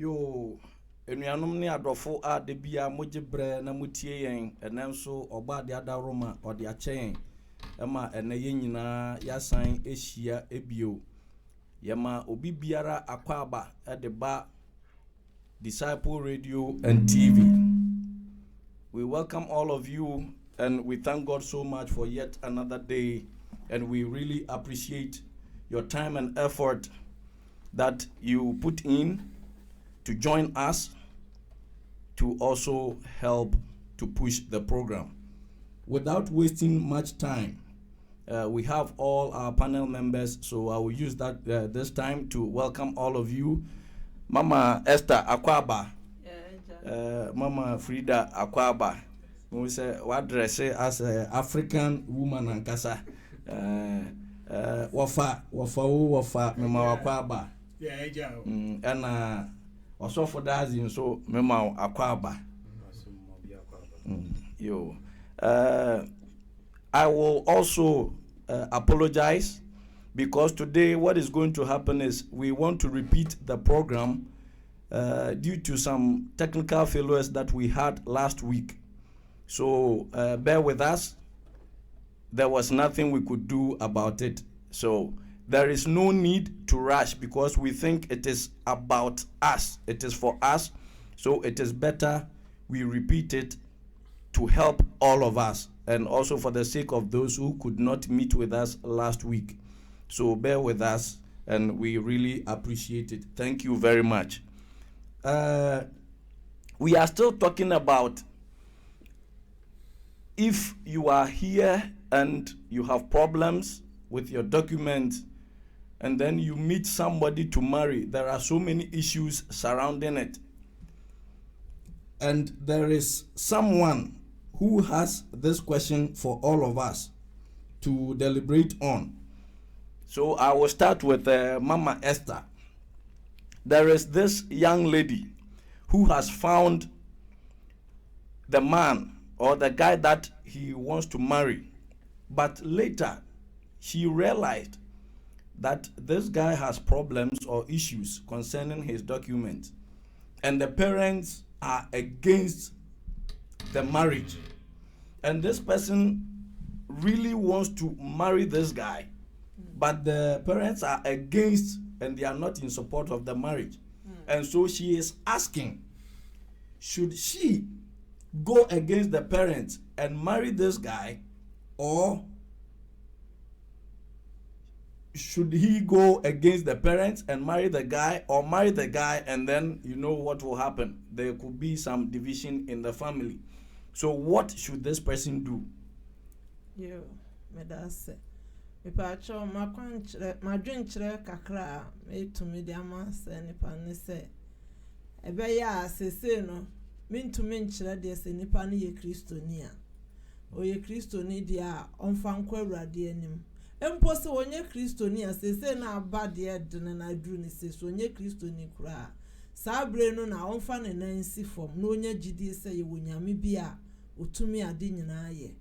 Yo, enuanom ne adofo a de bia mogebre na mutie yen enenso oba de adaroma ode achen ema ene ye nyina yasan ehia ebio yema obi biara akwaba de ba Disciple Radio and TV. We welcome all of you and we thank God so much for yet another day, and we really appreciate your time and effort that you put in to join us to also help to push the program. Without wasting much time, we have all our panel members, so I will use that this time to welcome all of you. Mama Esther Akwaba, Mama Frida Akwaba, we say what dress as an African woman and kasa. Wafa Mama Akwaba. And also for that, so Mema Akwaba. I will also apologize because today what is going to happen is we want to repeat the program due to some technical failures that we had last week. So bear with us. There was nothing we could do about it. So there is no need to rush because we think it is about us. It is for us. So it is better we repeat it to help all of us and also for the sake of those who could not meet with us last week. So bear with us and we really appreciate it. Thank you very much. We are still talking about if you are here and you have problems with your documents and then you meet somebody to marry, there are so many issues surrounding it. And there is someone who has this question for all of us to deliberate on. So I will start with Mama Esther. There is this young lady who has found the man or the guy that he wants to marry, but later she realized that this guy has problems or issues concerning his documents, and the parents are against the marriage. And this person really wants to marry this guy, but the parents are against and they are not in support of the marriage. And so she is asking, should she go against the parents and marry this guy, or should he go against the parents and marry the guy, or marry the guy and then you know what will happen? There could be some division in the family. So what should this person do? Yo, medase. Mipacho madwenkyere kakra me to mediama se nipa ne se ebe ya sese no mintumi nkyere de se nipa ne ye kristoni a o ye kristoni dia onfa nkwa awurade anim empo se onye kristoni a sese na aba de dene na duru ne se so onye kristoni kura sabre no na onfa ne nansi fom no onye gidi se ye wonyame bia otumi ade nyina ye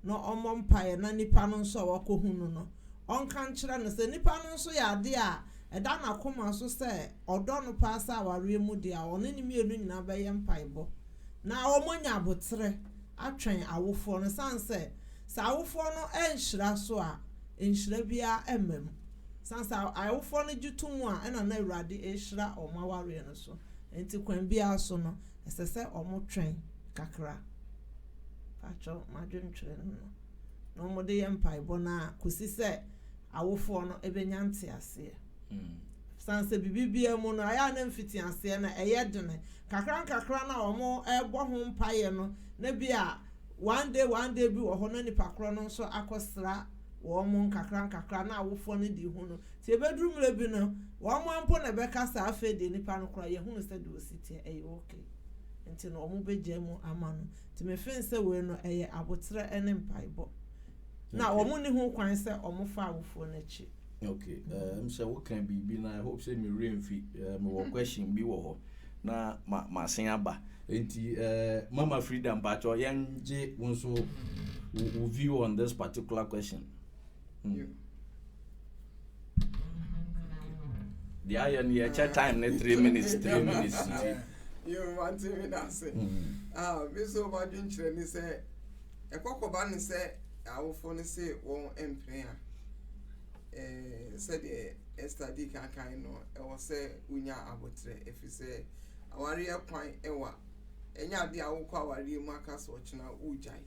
no omompaye na nipa no nso wakohunu no onka nkyere no se nipa no nso ya ade a eda na koma so se odo no pasa aware mu de a one ni mienu nyina be ye mpaibo na omonya abotre atwen awofo no sanse sa awofo no enhyira so a enhyira bia emem sanse awofo no gitumu a ena na awurade ehyira omaware no so enti kwan bia so no esese omotwen kakra pacho madwenkyere no mo de ye mpaibo na kosi se awofo no ebenya nte ase sanse bibibia mu no aya na mfiti ase na eyedene kakra na omo ebo ho mpaye no na bia one day bi wo ho no nipa kro no so akosra wo mo kakra na awofo no di hu no ti ebedru mre bi no wo mo ampo na be kasa afa de nipa no kra ye hu se de ositi okay enti no omo beje mu amano ti me fense we no eye abotre ene mpaibo na omo ni hu kwan se omo fa awofo na chi. Okay, say what can be na I hope say me reamfi me wo question bi wo ho na ma sen aba enti Mama Freedom Pacho yanje wonso view on this particular question. The iron here check time 3 minutes. You want to that say. Me so bad drinking ni say e kokoba ni say awofo ni say won empre a said the study kan no e wo say unya abotre efi say awari ekwan ewa enya ade awokọ awari mu aka so china ujai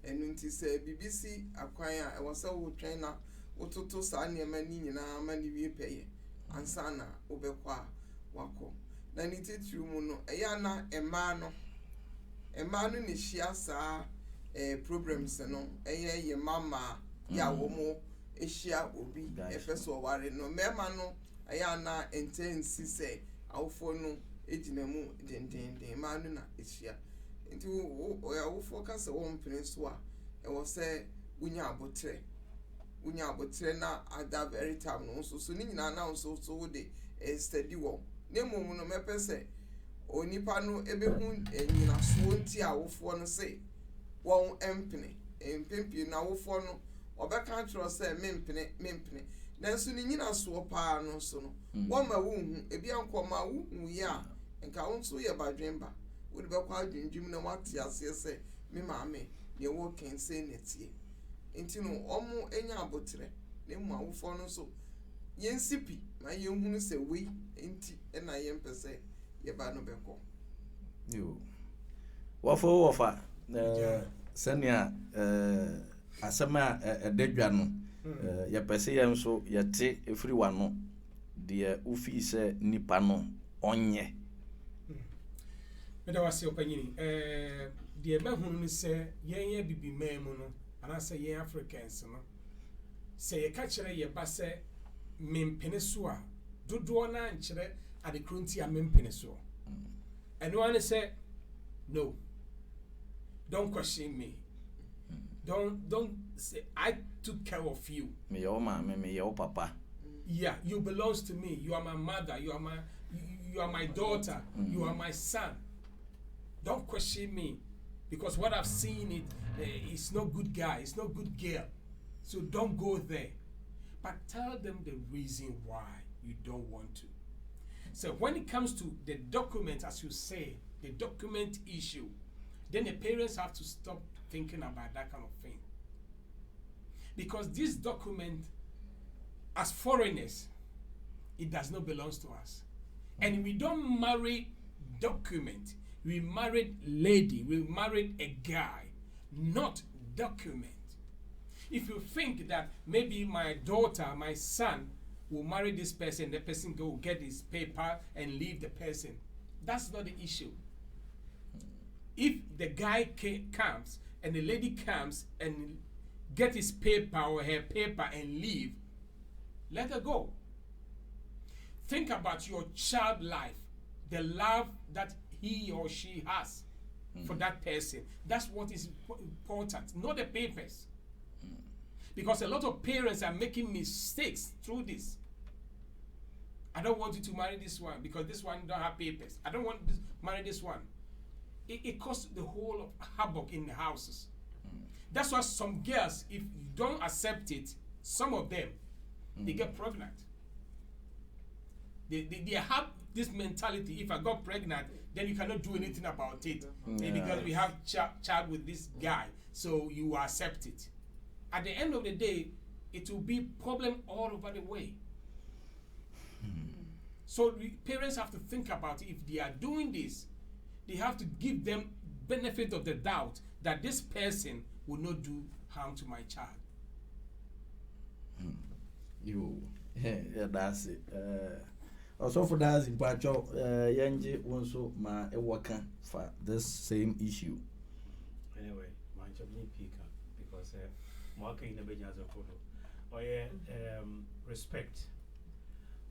enu nti say BBC akwan a e wo say wo twen na wototo sa ne ma ni nyina ma ni wie peye ansa na obekwa wako na ni titiri mu no eya na ema no ni hia saa programs no ye mama ya wo mo ehia obi efeso ware no mema no eya na intense say awofo no ejina mu den ma no na ehia nti awofo ka se wo mpene so a e wo say unya abotre na at that very time no so ni nyina na so de steady wo ne mum no mepese onipa no ebehu nyina so nti awofo no say won empene na awofo no obeka tro say mempene nanso ni nyina so pa no so no wo ma wo hu ebi ankoma wo hu ya nka wo nso ye badwemba wo de bekwa adwendwum na wate ase say me maame ne wo kense netie nti no omo enya abotre ne mu awofo no so yensipi ma yenhunu se we nti na yempese ye ba no beko yo wofa senia asema edadwa no ye pese ye nso ye te efiri wano de ufi se nipa no onye meda wase opanyini de ba hunu se yen bibi memu no ana se yen Africans no se ye ka kire ye ba se mempene so a dodo na nkire adekronti a mempene so and one say no, don't question me, don't say I took care of you. Me your mama, me your papa. Yeah, you belongs to me. You are my mother, you are my daughter, you are my son. Don't question me, because what I've seen it's not good guy, it's not good girl. So don't go there. But tell them the reason why you don't want to. So when it comes to the document, as you say, the document issue, then the parents have to stop thinking about that kind of thing. Because this document, as foreigners, it does not belong to us. And we don't marry document. We married lady, we married a guy, not document. If you think that maybe my daughter, my son, will marry this person, the person go get his paper and leave the person, that's not the issue. If the guy comes and the lady comes and get his paper or her paper and leave, let her go. Think about your child life, the love that he or she has for that person. That's what is important, not the papers. Because a lot of parents are making mistakes through this. I don't want you to marry this one because this one don't have papers. I don't want to marry this one. It causes the whole of havoc in the houses. That's why some girls, if you don't accept it, some of them, they get pregnant. They have this mentality, if I got pregnant, then you cannot do anything about it. Because we have child with this guy, so you accept it. At the end of the day, it will be problem all over the way. So parents have to think about it. If they are doing this, they have to give them benefit of the doubt that this person will not do harm to my child. Yeah, that's it. Also for that, in Pacho, Yanji also ma working for this same issue. Anyway, my job need pick up because working in the business of photo. Oh yeah, respect.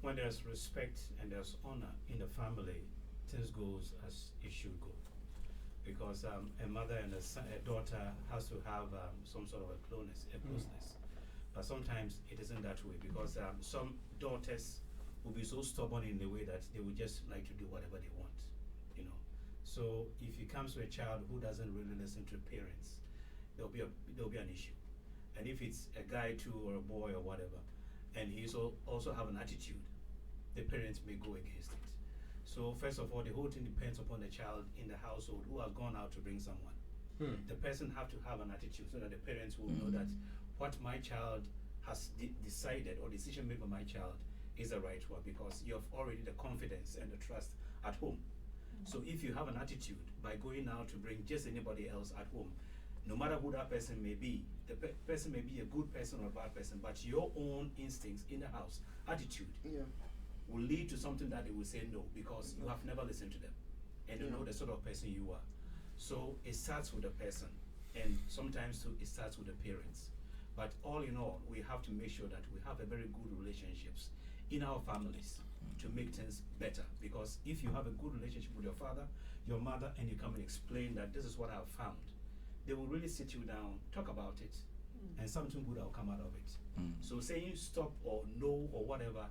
When there's respect and there's honor in the family, things goes as it should go. Because a mother and a daughter has to have some sort of a closeness. But sometimes it isn't that way because some daughters will be so stubborn in the way that they would just like to do whatever they want, you know. So if it comes to a child who doesn't really listen to parents, there'll be an issue. And if it's a guy too or a boy or whatever, and he's also have an attitude, the parents may go against it. So first of all, the whole thing depends upon the child in the household who has gone out to bring someone. The person have to have an attitude so that the parents will know that what my child has decided or decision made by my child is the right one, because you have already the confidence and the trust at home. So if you have an attitude by going out to bring just anybody else at home, no matter who that person may be, the person may be a good person or a bad person, but your own instincts in the house, attitude, will lead to something that they will say no, because you have never listened to them and you know the sort of person you are. So it starts with the person, and sometimes too, it starts with the parents. But all in all, we have to make sure that we have a very good relationships in our families to make things better. Because if you have a good relationship with your father, your mother, and you come and explain that this is what I've found, they will really sit you down, talk about it, and something good will come out of it. So saying stop or no or whatever,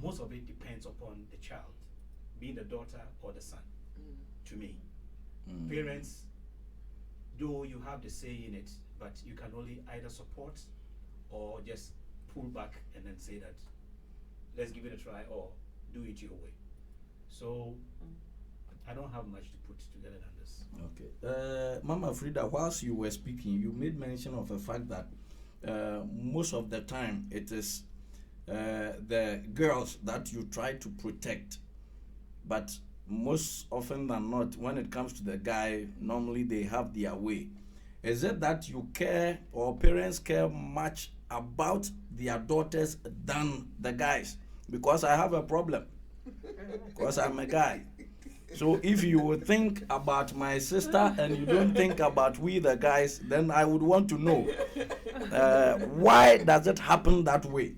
most of it depends upon the child, being the daughter or the son, to me. Parents, though you have the say in it, but you can only either support or just pull back and then say that, let's give it a try, or do it your way. So I don't have much to put together than this. Okay. Mama Frida, whilst you were speaking, you made mention of the fact that most of the time it is the girls that you try to protect, but most often than not, when it comes to the guy, normally they have their way. Is it that you care, or parents care much about their daughters than the guys? Because I have a problem, because I'm a guy. So if you would think about my sister and you don't think about we the guys, then I would want to know why does it happen that way?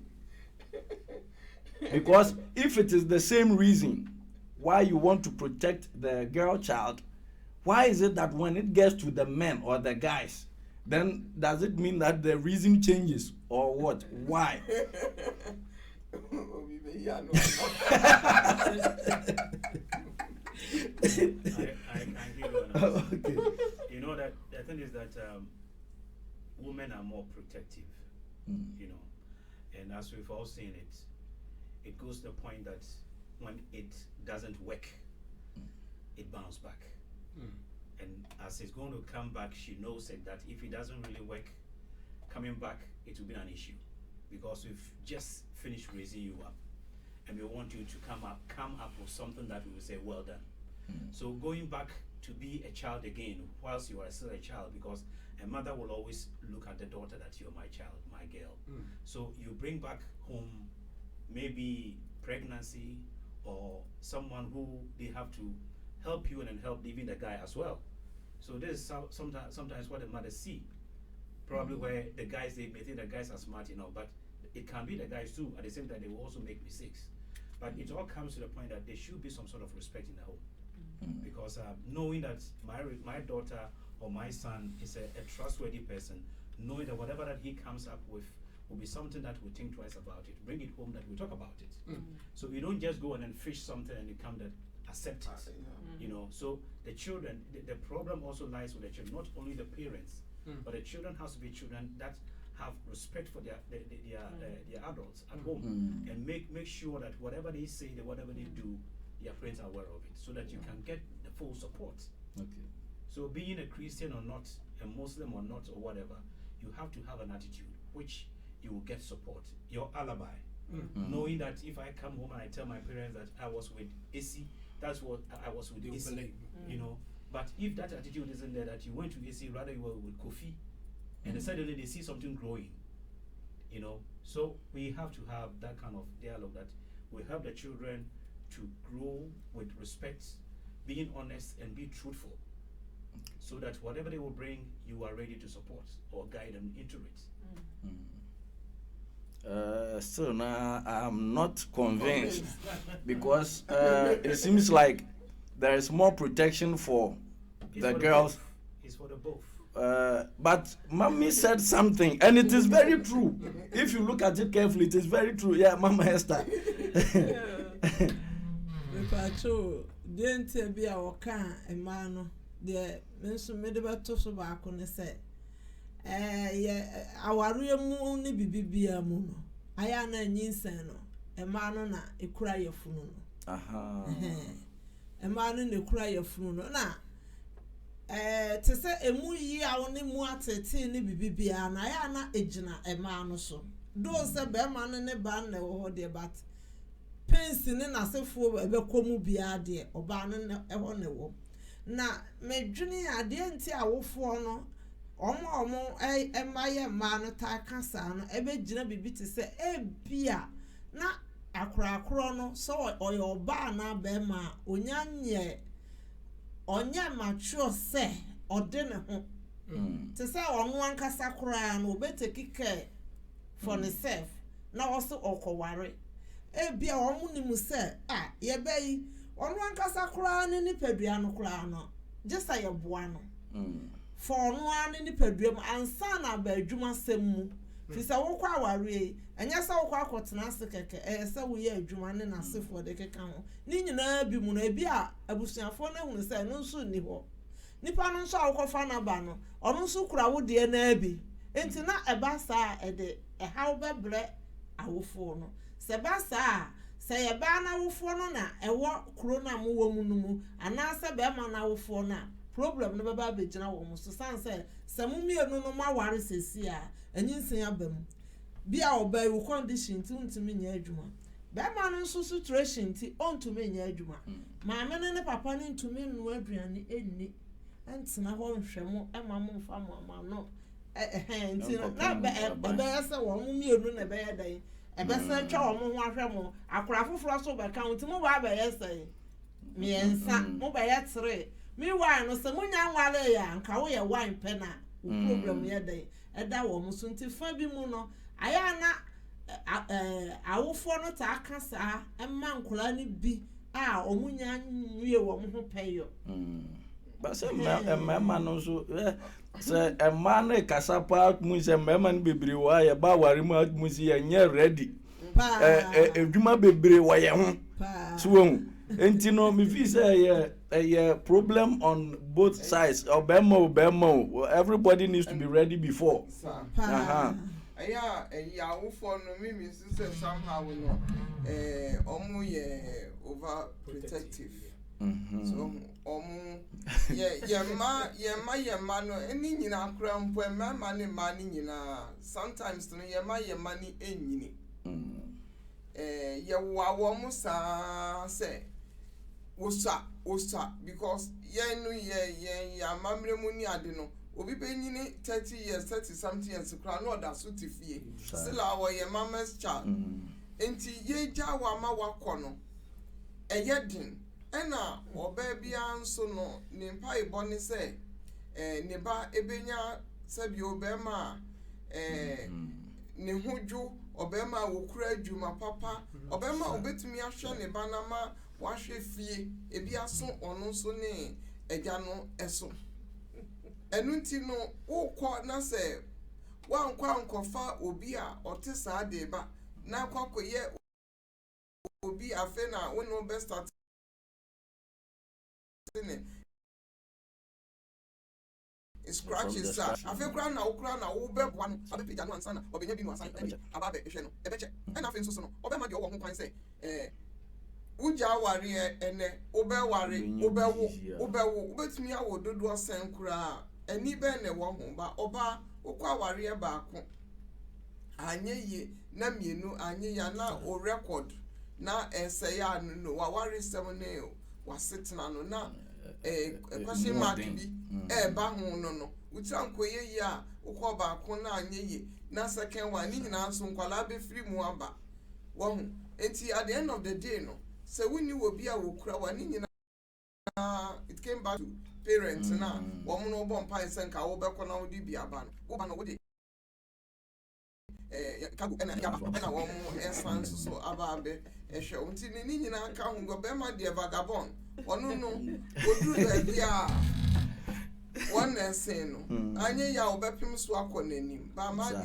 Because if it is the same reason why you want to protect the girl child, why is it that when it gets to the men or the guys, then does it mean that the reason changes or what? Why? I can give you an answer. Okay. You know that the thing is that women are more protective, you know, and as we've all seen it, it goes to the point that when it doesn't work, it bounces back. And as it's going to come back, she knows it, that if it doesn't really work, coming back, it will be an issue, because we've just finished raising you up, and we want you to come up with something that we will say, well done. So going back to be a child again, whilst you are still a child, because a mother will always look at the daughter that you're my child, my girl. So you bring back home maybe pregnancy or someone who they have to help you and help even the guy as well. So this is sometimes what the mothers see. Probably where the guys, they may think the guys are smart, you know, but it can be the guys too. At the same time, they will also make mistakes. But it all comes to the point that there should be some sort of respect in the home. Because knowing that my daughter or my son is a trustworthy person, knowing that whatever that he comes up with will be something that we think twice about it, bring it home, that we talk about it. So we don't just go and then fish something and you come that accept it. You know, so the children, the problem also lies with the children, not only the parents, but the children has to be children that have respect for their adults at home, and make sure that whatever they say, whatever they do, their parents are aware of it, so that you can get the full support. Okay. So being a Christian or not, a Muslim or not, or whatever, you have to have an attitude which you will get support. Your alibi, knowing that if I come home and I tell my parents that I was with AC, that's what I was with AC, you know. But if that attitude isn't there, that you went to AC, rather you were with Kofi, and then suddenly they see something growing, you know. So we have to have that kind of dialogue that will help the children to grow with respect, being honest and be truthful, so that whatever they will bring, you are ready to support or guide them into it. Still, now I'm not convinced because it seems like there is more protection for the girls. It's for the both. But Mommy said something, and it is very true. If you look at it carefully, it is very true. Yeah, Mama Esther. Pacho, didn't be our can a man, the Mensu Medibato Sobacco, and say, our real moon be Muno. I am a Ninsano. ɛmaa no na ekura yɛfunu no aha ɛmaa no na ekura yɛfunu no na te sɛ emu yi a wo ne mu atete ne bibibia na ya na egyina ɛmaa no so do sɛ bɛrima no ne ba na ɛwɔ hɔ deɛ but pensi ne n'asefoɔ ɛbɛkɔ mu bia deɛ ɔbaa no ɛhɔ na ɛwɔ na medwene adeɛ nti awofoɔ no ɔmo ɛma yɛ mmaa no taa kasa no ɛbɛgyina bibi te sɛ ebia na akorakoro no so ɔyɛ ɔbaa na bɛrima onyanyɛ ɔnyɛ mature sɛ ɔde ne ho te sɛ ɔno ankasa koraa no obeteki care for himself na ɔso ɔkɔware ebia ɔmo nimu sɛ yɛbɛyi ɔno ankasa koraa ne nipadua no koraa no gye sɛ yɛboa no for ɔno a ne nipadua mu ansa na aba adwuma sɛm mu fi sɛ wokɔ aware ɛnyɛ sɛ wokɔ akɔtena ase kɛkɛ ɛyɛ sɛ woyɛ adwuma ne n'asefoɔ de keka ho ne nyinaa bi mu no ebi a abusuafoɔ no ehunu sɛ no nso ni hɔ nipa no nso a wokɔfa n'aba no ɔno nso kura wo deɛ na bi enti na ɛba saa ɛde ɛhaw bɛbrɛ awofoɔ no sɛ ba saa sɛ yɛbaa na awofoɔ no na ɛwɔ kuro na mo wɔ mu no mu anaasɛ bɛrima na awofoɔ no a problem no bɛba abɛgyina wɔ mo so san sɛ sɛ mo mmienu no mo aware sɛsi a ɛnyinsin aba mu bi a ɔbaa yi condition ti ntumi nyɛ adwuma bɛrima no nso situation ti ɔntumi nyɛ adwuma maame ne papa ne ntumi nnua aduane enni ɛntena hɔ nhwɛ mo ɛma mo mfa mo ama no nti na ɛbɛyɛ sɛ wɔn mo mmienu na ɛbɛyɛ dan ɛbɛsɛ twa wɔn ho ahwɛ mo akora foforɔ so bɛka ho nti mo ba abɛyɛ sɛ mmiɛnsa mo bɛyɛ tere meanwhile no sɛ mo nya nwale ya nka wo yɛ wine pɛ na wo problem yɛ dan ɛda wɔn so nti fa bi mu no aya na awofoɔ no ta aka saa ɛma nkora ne bi a ɔmo nya nwie wɔn ho pɛyɔ basa mmarima no nso sɛ mmaa no kasa paa mu sɛ mmarima no bebree wɔ a yɛba aware mu mu si yɛnyɛ ready edwuma bebree wɔ yɛn ho so wɔn enti no me feel sɛ ɛyɛ problem on both sides obema everybody needs to be ready before awofoɔ no me sɛ somehow no ɔmo yɛ over protective so yɛma no ɛni nyinaa kora mpo mmarima ne mmaa ne nyinaa sometimes no yɛma ne ɛnyini yɛwoa wɔ mo saa sɛ wosa because yɛn no yɛ amammerɛ mu ni ade no obi bɛnyini 30 years 30 something years kora no ɔda so te fie still wɔyɛ mama's child enti yɛgya wɔ ama wakɔ no ɛyɛ den ɛna ɔbaa biara nso no ne mpaebɔ ne sɛ ne ba ebenya sɛbi ɔbɛrima a ne ho dwo ɔbɛrima a wɔkura adwuma papa ɔbɛrima a obetumi ahwɛ ne ba na ma wahwɛ fie ebi aso ɔno nso ne agya no ɛso ɛnu nti no wokɔ na sɛ wankɔ ankɔfa obi a ɔte saa de ba na akɔkɔyɛ obi afɛ na wo no best start scratches sa afɛ kura na wo bɛ bɔ no abe pija no ansa na ɔbɛnya bi no ansa aba bɛ ehwɛ no ɛbɛkyɛ ɛna afɛ nso so no ɔbɛma deɛ ɔwɔ ho kwan sɛ wogya awareɛ ɛnɛ wobɛwo wobɛtumi awɔ dodoɔ sɛn koraa ani bɛn na ɛwɔ ho ba ɔba wokɔ awareɛ baako anyɛ yie na mmienu anyɛ ya na o record na ɛsɛ ya no waware sɛm ne wasetena no na question mark bi ɛba ho no wotira nkoyɛ yie a wokɔ baako na anyɛ yie na second one ni nyinaa nso nkwala bɛfiri mu aba wɔho enti at the end of the day no sɛ woni wɔ bi a wokura wa ni nyinaa it came back to parents na wɔn no bɔ mpa nsɛ nka wo bɛkɔ na wodi bi aba no wo ba no wodi kago ɛna wɔn ɛsan so aba abɛ ɛhwɛ nti ni nyinaa ka ho go bɛma deɛ vagabond ɔno no oduru baabi a wɔn ɛsɛn no anye ya obɛpem so akɔ n'anim ba ma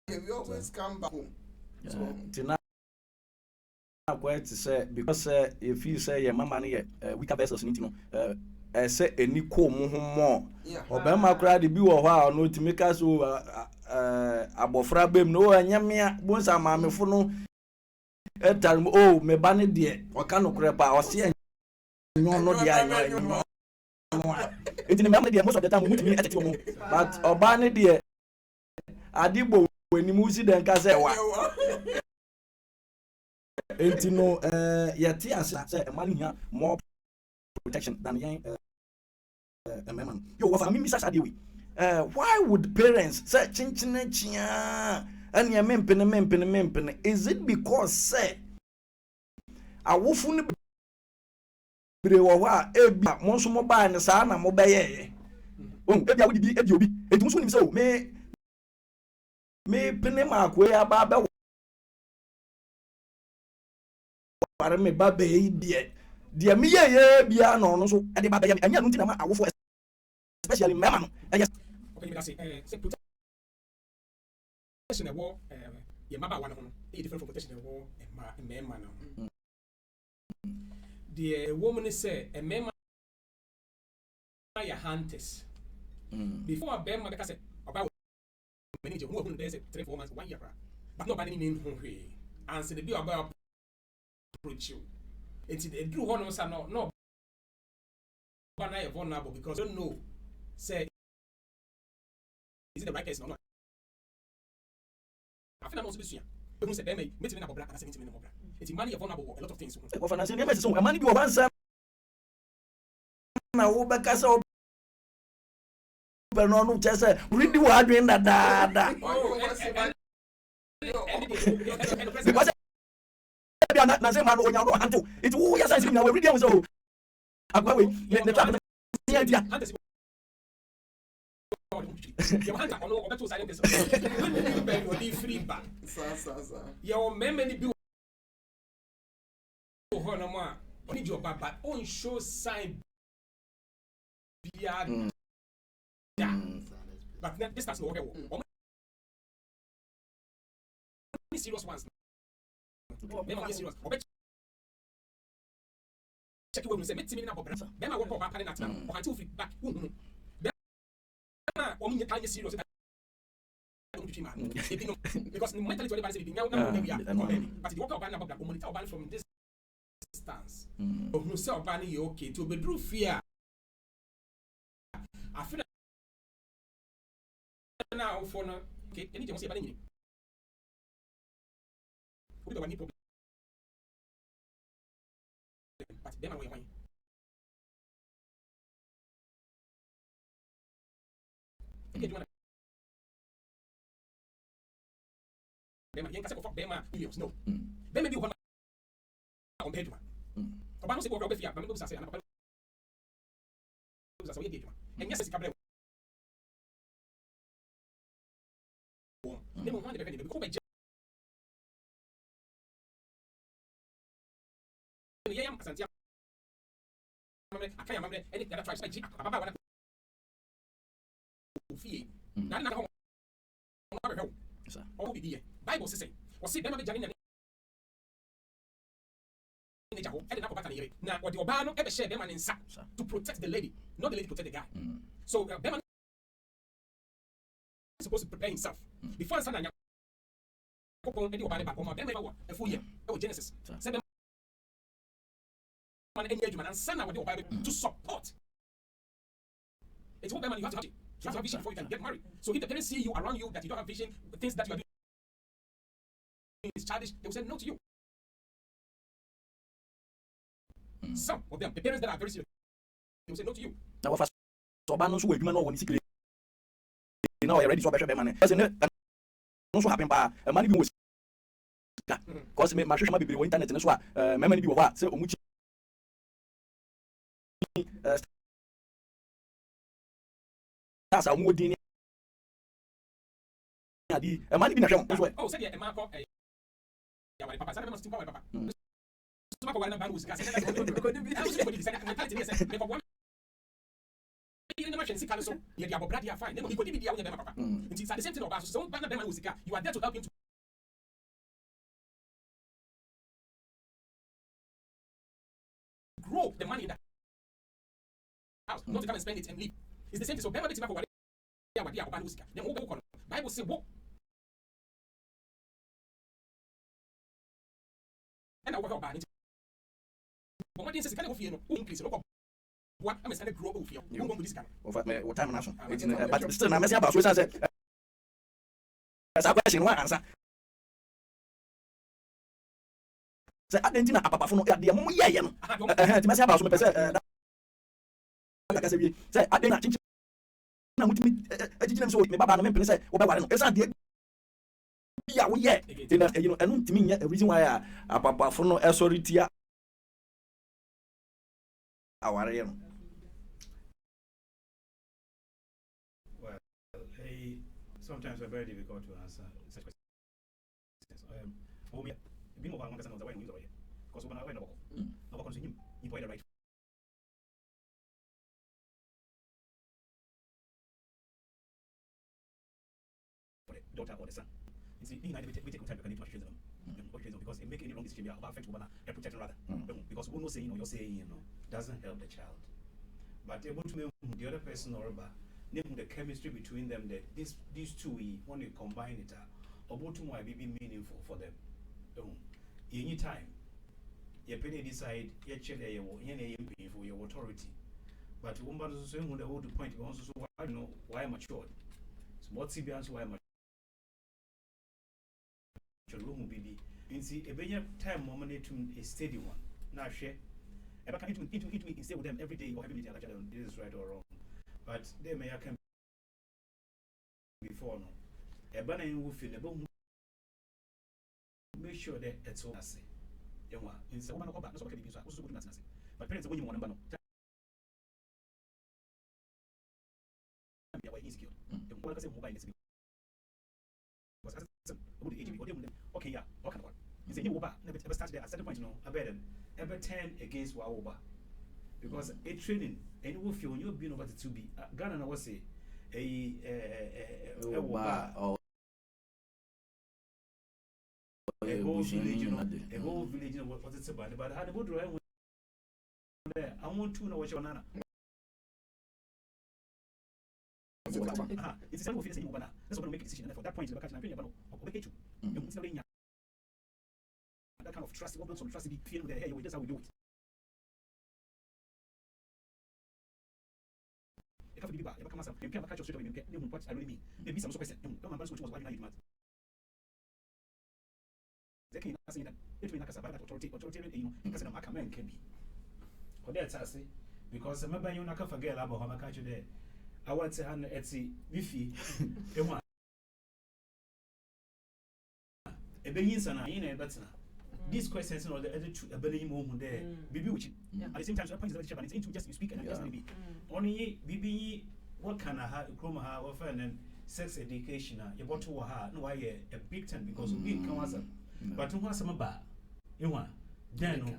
we always come back home quite say because if you say your mama no weaker vessels need no say eni ko mu ho mo obema kra de bi wo ho a no timi ka so abofra bem no anyamia bonsa maamefo no time oh me ba ne de o ka no kure pa o se enyo no de anyo enti ne me de most of the time we mutimi etete mo but oba ne de adigbo weni musi den ka se wa enti no yeti asa say e man here more protection than yen man yo wa fa mi misa sa de we why would parents say chinchina chia and ya mempene is it because say awofu ne bere wo wa ebia mo nso mo ba ne sa na mo beye ebia wo di ebi obi etum so nim say o me pene ma ko ya ba be pare me ba be yi de me ye bia no so e de ba be anya no ntina ma awofo especially mema no yes okay me say protection e wo ye maba wa no no e different from protection e wo mema no the woman say a mema ya hunters before a bema ka say about manager who open there say 3-4 months 1 year but nobody need who hwe answer the be about approach you it's the do one say no but now you're vulnerable because you don't know say is it the right case or not I feel I'm also be who say bema meeting na bobla and 70 minutes bobla it's money you're vulnerable a lot of things for finance never say so money be one sam na wo be ka say no no say read the word in that because na say man onya no hanto it wo ya say na we read am so agba we the trap ya dia your hands are on over to silent this when you be your free back your memory be ho na mo oni job but on show sign bia but this that's no okay serious ones never serious check you when you say meet me na bobra dem I work over panel at o until free back dem o me can serious because mentally to anybody say now we are but the work over na bobra o monitor over from this distance o who say over you okay to be true fear I feel now for no okay any say about ni we do any problem but them are why them yen kase for them millions no them be one compared to oba no say go be fear but me go say na papa so ye dey and yes sika bre them want the be ko be yeah asantia akaya mamre any other tribes like ababa wana ofie na na ho no be ho sir o bi die bible say o say dem be jani na ni jaho e na ko bata na yere na o de oba no e be share dem an nsa to protect the lady not the lady protect the guy so dem is supposed to prepare himself before nsa na nya ko pon e de oba ne ba ko ma dem e wa e fu ye e Genesis say dem engagement and send out the Bible to support. It's what man you have to have it. You have to have vision before you can get married. So if the parents see you around you that you don't have vision, the things that you are doing is childish, they will say no to you. Some of them, the parents that are very serious, they will say no to you. Now first so ba no so adwuma no woni secret. Now already so be hwe man. Because no so happen ba man bi wo sika. Because me ma hwe ma bibiri wo internet no so a me man bi wo wa say omu that's a more dinner. A man be na hwem. Oh, say e ma ko ya wale papa, say dem must papa. So ma ko wale na ban usika, say na ko be say mentality me say me ko one. You never can see so you dey abobra dey fine. Dem go be dia wo dem papa. It's the same thing about so ban na ban usika. You are there to help him to grow the money in that house, not to come and spend it and leave. It's the same thing. So, Bible say, and I work out. But what is kind of fear? Who increase local? What I'm standing grow of fear. You won't this kind of what time national. But still, I'm about to say, as a question, one answer. Say, I didn't know about phone. The more yeah, no. The message about some person. Like I said, say, I didn't think. Na mutimi ejijinem so me baba na me pene say wo be ware no esa de bia wo ye you know enu ntimi nya reason why apapafo no authority aware ye no. Well, sometimes it's very difficult to answer such questions. We be more than 1% of the way we use it because when I went over continue you point the right. Daughter or the son. You see, we take time to connect to them because it make any wrong decision about affect woman and protect rather. Because who knows saying or you're saying, doesn't help the child. But able to make the other person or name the chemistry between them that these two when you combine it about to might be meaningful for them. Any time you penny decide your child for your authority. But woman is saying the whole point also so I know why I'm matured. So what's the answer why I'm room baby in see a better time moment to a steady one. Now share ever can it stay with them every day or every day this is right or wrong. But they may come before no. A banner will feel about make sure that it's all I say. In some one of back, also can be also good as but parents when you want to ban easy. What I say mobile is okay, yeah, what kind of one? You say, you never start there at certain point, ever turn against Waoba. Because a training, and you will feel you'll be over to be Ghana, I was say, a whole village, what it's about. But I had a good right there. I want to know what your nana. It's a self feeling over. That's what make a decision. And for that point, you catch an opinion about that kind of trust, what some trust be feeling there. Hey, that's how we do it. If I be back, if I come myself, you can't catch your straight away. You what I really mean. Maybe some question. Don't remember which was why you mad. They can't say that. It will not cassava authoritarian, because I'm a command can be. For that, I say, because remember you not forget about how I catch you there. I want to hand Etsy, Biffy, Emma. A being son, I ain't better. These questions and all the other two, a belly moment there, Bibi, which at the same time, points the Japanese into just you speak and just maybe. Only Bibi, what can I have, Chroma, offer and sex education, you want to have no, a big time because we come as a but to want some bar, you want, then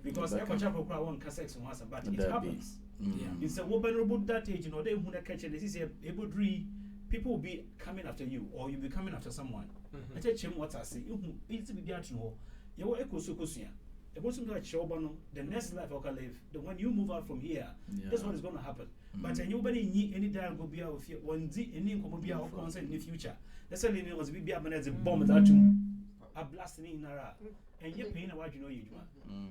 because every chapel crowd won't sex and once, but it happens. It's a woman that age, they won't catch it. This is a able people will be coming after you, or you'll be coming after someone. I tell you what I say, it's to be there to know. You are echo so cosine. The person that Shobano, the next life I can live, the when you move out from here, that's what is going to happen. But nobody need any time go be out of here, one Z, any income be out concern in the future. That's why it was be up as a bomb that a blasting in Nara, and you're paying a what you know you do.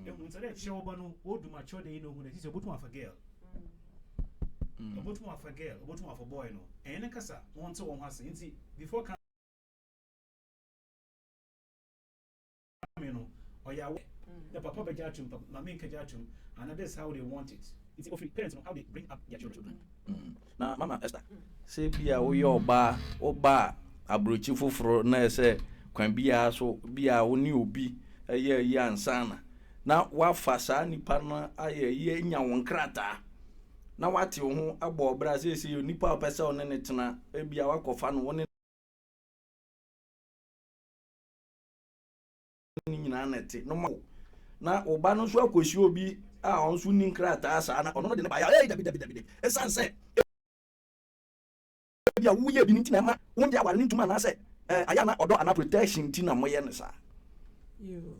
And when that Shobano, what do mature they know when it is a bottom of a girl. A bottom of a girl, a bottom of a boy, no. And a casa, once or one has before or yeah, the papa Bajachum, Mamin Kajachum, and that's how they want it. It's of parents know how they bring up their children. Now, Mama Esther, say, Pia, we your bar, or bar, a bruchiful for nurse, can be a so be our new be a year young son. Now, what Fasani partner, I ye in your one crater. Now, what you about Brazil, see you nipper person and it's not a be a work of fun one. No more. Now, Obano so could be on swinging craters and on the by a sunset. We are being Tinama, one day I want to man. I said, I am not order an protection Tina Moyanasa. You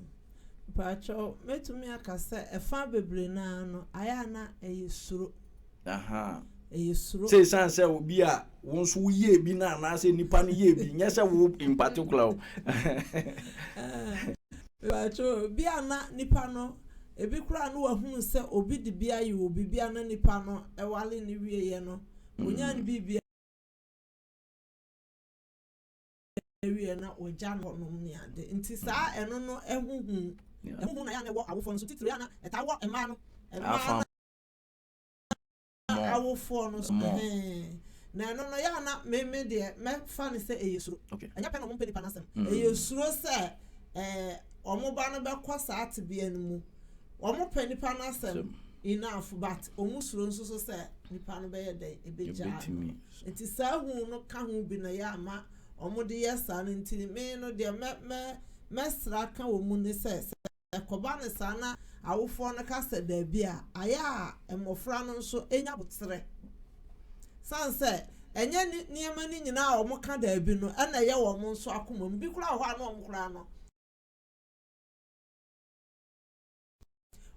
Pacho, made to me a cassette, a family no, I am not a suru. Aha. Say sunset will be a once we ye be now, I say Nipan ye, yes, I will in particular. Bacho bia na nipa no ebi kura no wahunu se obi di bia yi obi bia na nipa no ewale ni wieye no onya ni bibia ewie na oja no nom ni ade nti saa eno no ehuhu na ya na wo awofo no so titiri ya na eta wo ema no awofo no so na eno no ya na me de me fa ni se eyesuro anya pe no mo pe nipa na sem eyesuro se omo ba no be kwasa atebia no mu omo pe nipa na sem enough but omu suro nso so se nipa no be ye den ebeja enti saa hu no ka hu bi na ya ama omo de yesa no enti me no de me sra ka omu ne se ekoba ne sa na awofo no ka se da bia aya emofra no nso enya botere sanse enye niema ni nyina omo ka da bi no na ye wo mo nso akoma bi kura ho ana omo kura no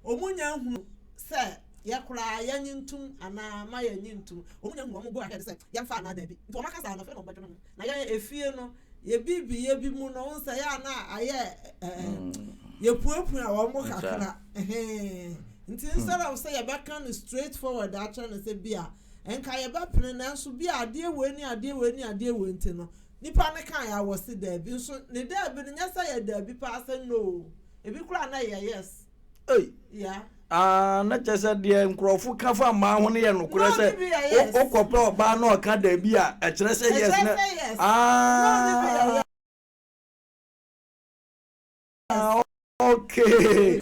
omunya hu se yakura yanyintum ana ma yanyintum omunya hu omo go ahead se yamfa na da bi nto maka sa na fe no bodwo no na ye efie no ye bibi ye bi mu no nsa ya na aye ye puapu a omo kakra nti instead of say ye back can straight forward actually say bia enka ye ba pene na nso bia ade we ni nti no nipa ne kan ya wose da bi nso ne da bi no nya say ye da bi pa say no ebi kura na ye yes yeah na chese de nkrofo kafa ma ho ne ye no kura se okopre oba na oka da bi a e kire se yes na okay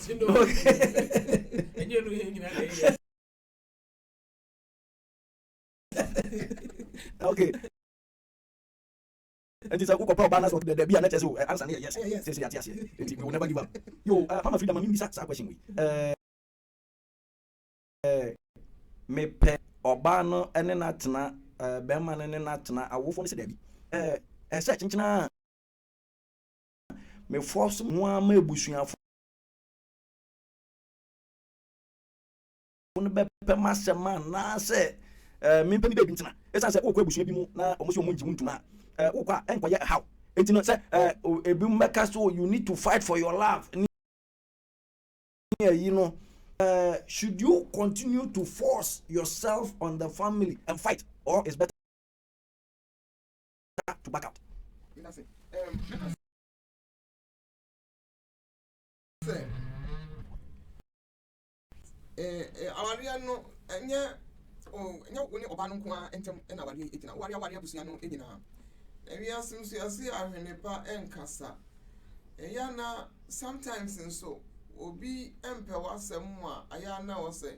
okay and it's a cook of balance of the be an answer yes yes we will never give up yo mama freedom me bisa question we me pe oba no ene na tena be ma ne na tena awofo ne se da bi se chinchina me force mo ama ebusuafo no be pe masema na se me pe mi be ntina esa se okwa ebusua bi mu na omo se omo nji ntuma ukwa enkoye how enti no say ebi mmeka so you need to fight for your life you know should you continue to force yourself on the family and fight or is better to back out that's it awaria no enye woni oba no nko a entem na awaria etina awaria busua no egina ewia simsuase ahwenepa enkasa eya na sometimes nso obi empe wasem a aya na wo se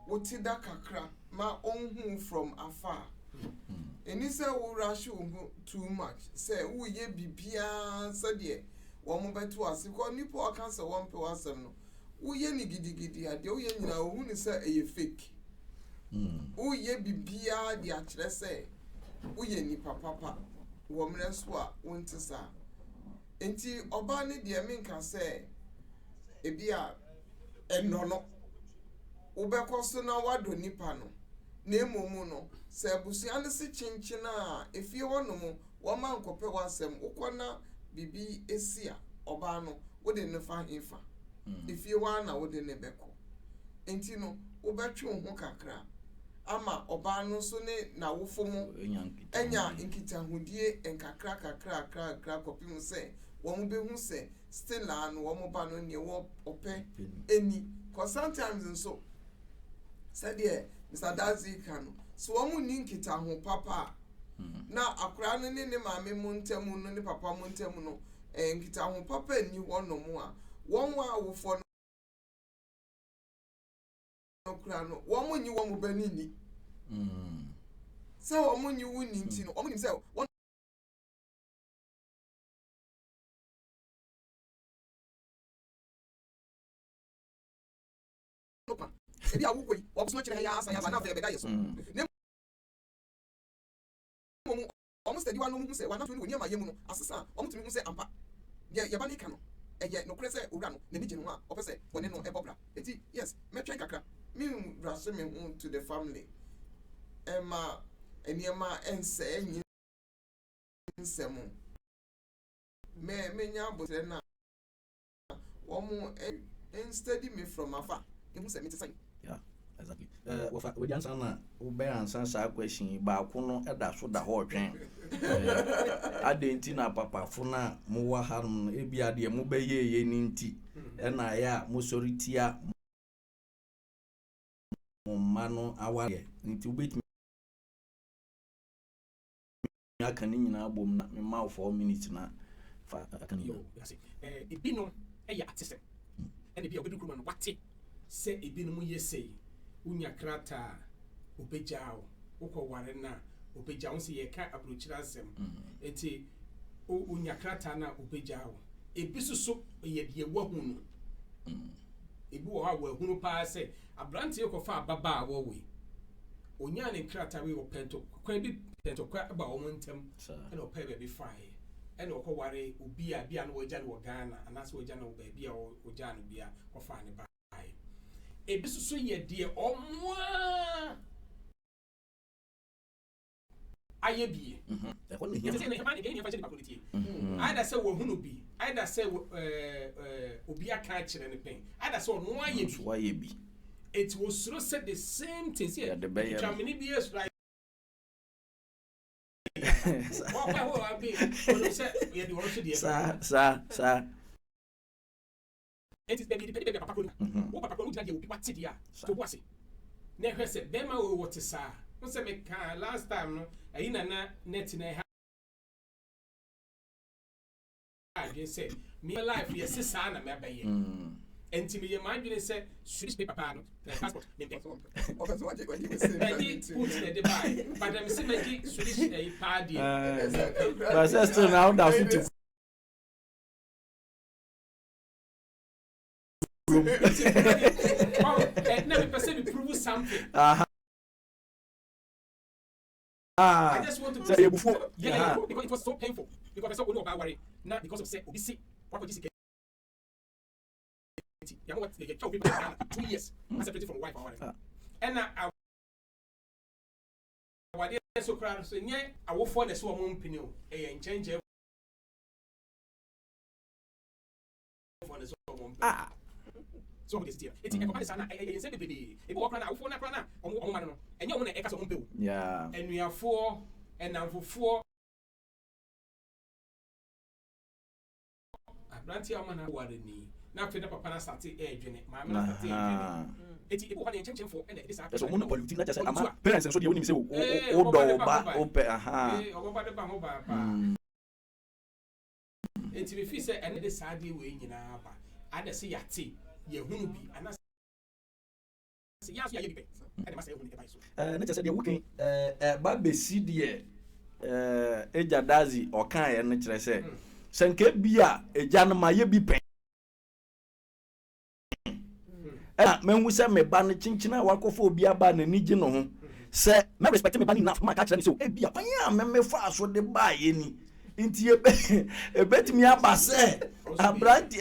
wotida kakra ma onhu from afar eni se wo rush onhu too much se wo ye bibia se de wo mo beto ase ko nipo aka se wo mpe wasem no wo ye ni gidigidi ade wo ye nyina wo hu ni se eye fake wo ye bibia de a kire se wo ye ni papa wo mre so a wonte sa enti oba ne de menka se ebia enono ubekọsọ na wado nipa no na emomu no se abusia ne se chinchina a efie wonom wo ma nkope wasem ukona bibi esia oba no wode ne fa hefa efie wa na wode ne beko enti no ubetwe ho kakra ama oba no so ne na wofomu enya nkitahudie enkakra kakra kopim se wo mo behu se still an wo mo ba no ne wo ope eni cause sometimes nso said there Mr. Dazi kanu so wo mo ni nkitaho papa na akura no ne maame mu ntemu no ne papa mu ntemu no nkitaho papa ni wono mu a won wa wofo no kura no wo mo nyi wo mo bani ni so wo mo nyi wo ni nti no wo mo ni se won ebi awu koi wo so kire ya asa ya na fe be ga yeso ne mo omo steady wa no mu se wa na to ni ma yemu no asesa omo tumi mu se ampa ye ba ni ka no eye no kure se owura no na ni ginu a opese woni no e bobra eti yes me twen kakra me rase me to the family ema eniema ense enyi nsemu me nya botre na study me from afar. You say me to say. Yeah, exactly. We just na we answer sa question ba ko no eda so da ho twen. Adenti na papa fo na mo wa ha no e bia de mo be ye ni nti. E na ya mo soritia mo mano aware nti ubet aka ni nyina bom na me ma 4 minutes na fa aka ni yo yase ebi no ya atese ene bi obedu kuma no wate se ebi no mu yesei unya krata obejao ukoware na obejao se ye ka abrochira asem eti unya krata na obejao ebi susu ye de wahunu ebi wo ha wahunu pa se abrante ye kofa ababa wo we onya ne krata we opento kwan bi pento kwa ba wo ntem ene opa be bi fine ene okoware obi a bia no wagya no Ghana anase wagya no ba bia wagya no bia kofa ne ba ebi susu ye de omwa ayebi either say wohunu bi either say obi aka kire ne pen either say no ayebi it was so said the same thing here Germany be as right sa it is baby papa ko wo papa ko dia obi wate dia to wase na hwese be ma wo wote sa no se me kan last time no ayi na net na ha I say me life yes sa na me abaye enti me ye ma dwene se Swedish paper pa no passport me be Office what you say. put the buy but them say me Swedish pa dia but still now that fit never person prove something. I just want to say before because it was so painful because I saw only about worry now because of say obisi what would you say you know what they get 2 years separated from wife or and now our dear so crowd so nye awo for the so mo mpini o e change for the so mo mpini so this year it's a company sana e say baby e bo na awo na na omo ma no enye omo na e ka so mo mpini yeah enuafo enamfofo abranti ama na ware ni na fe da papa na start dwene ma na start dwene eti e bo na enchenchen fo and this happen so mo no politic na just ama parents so dey woni me say o do ba o pe oba de ba mo ba pa eti me fi say and this ade we nyina ba ada se yate ye hunu bi ana se ya so ya ye bi ade ma say hunu e ba so na just dey working ba be si de eja dazi okan ye ne kire say senke bia eja no ma ye bi pen menwu se me ba ne chinchina wakofo obi aba na nigi no ho se me respect me ba ni enough ma ka kire so bia panya me fa so de ba ye ni nti ebetimi aba se abranti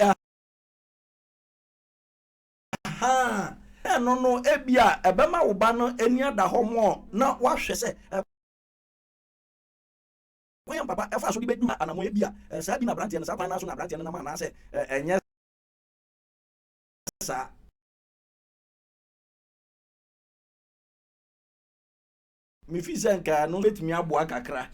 no ebia ebema wo ba no eni ada ho mo na wa hwe se Moya papa e fa so di be duma anamo ebia sa bi na brantie na sa pa na so na brantie na ma na se enye sa mi fi se nka no betimi abo akakra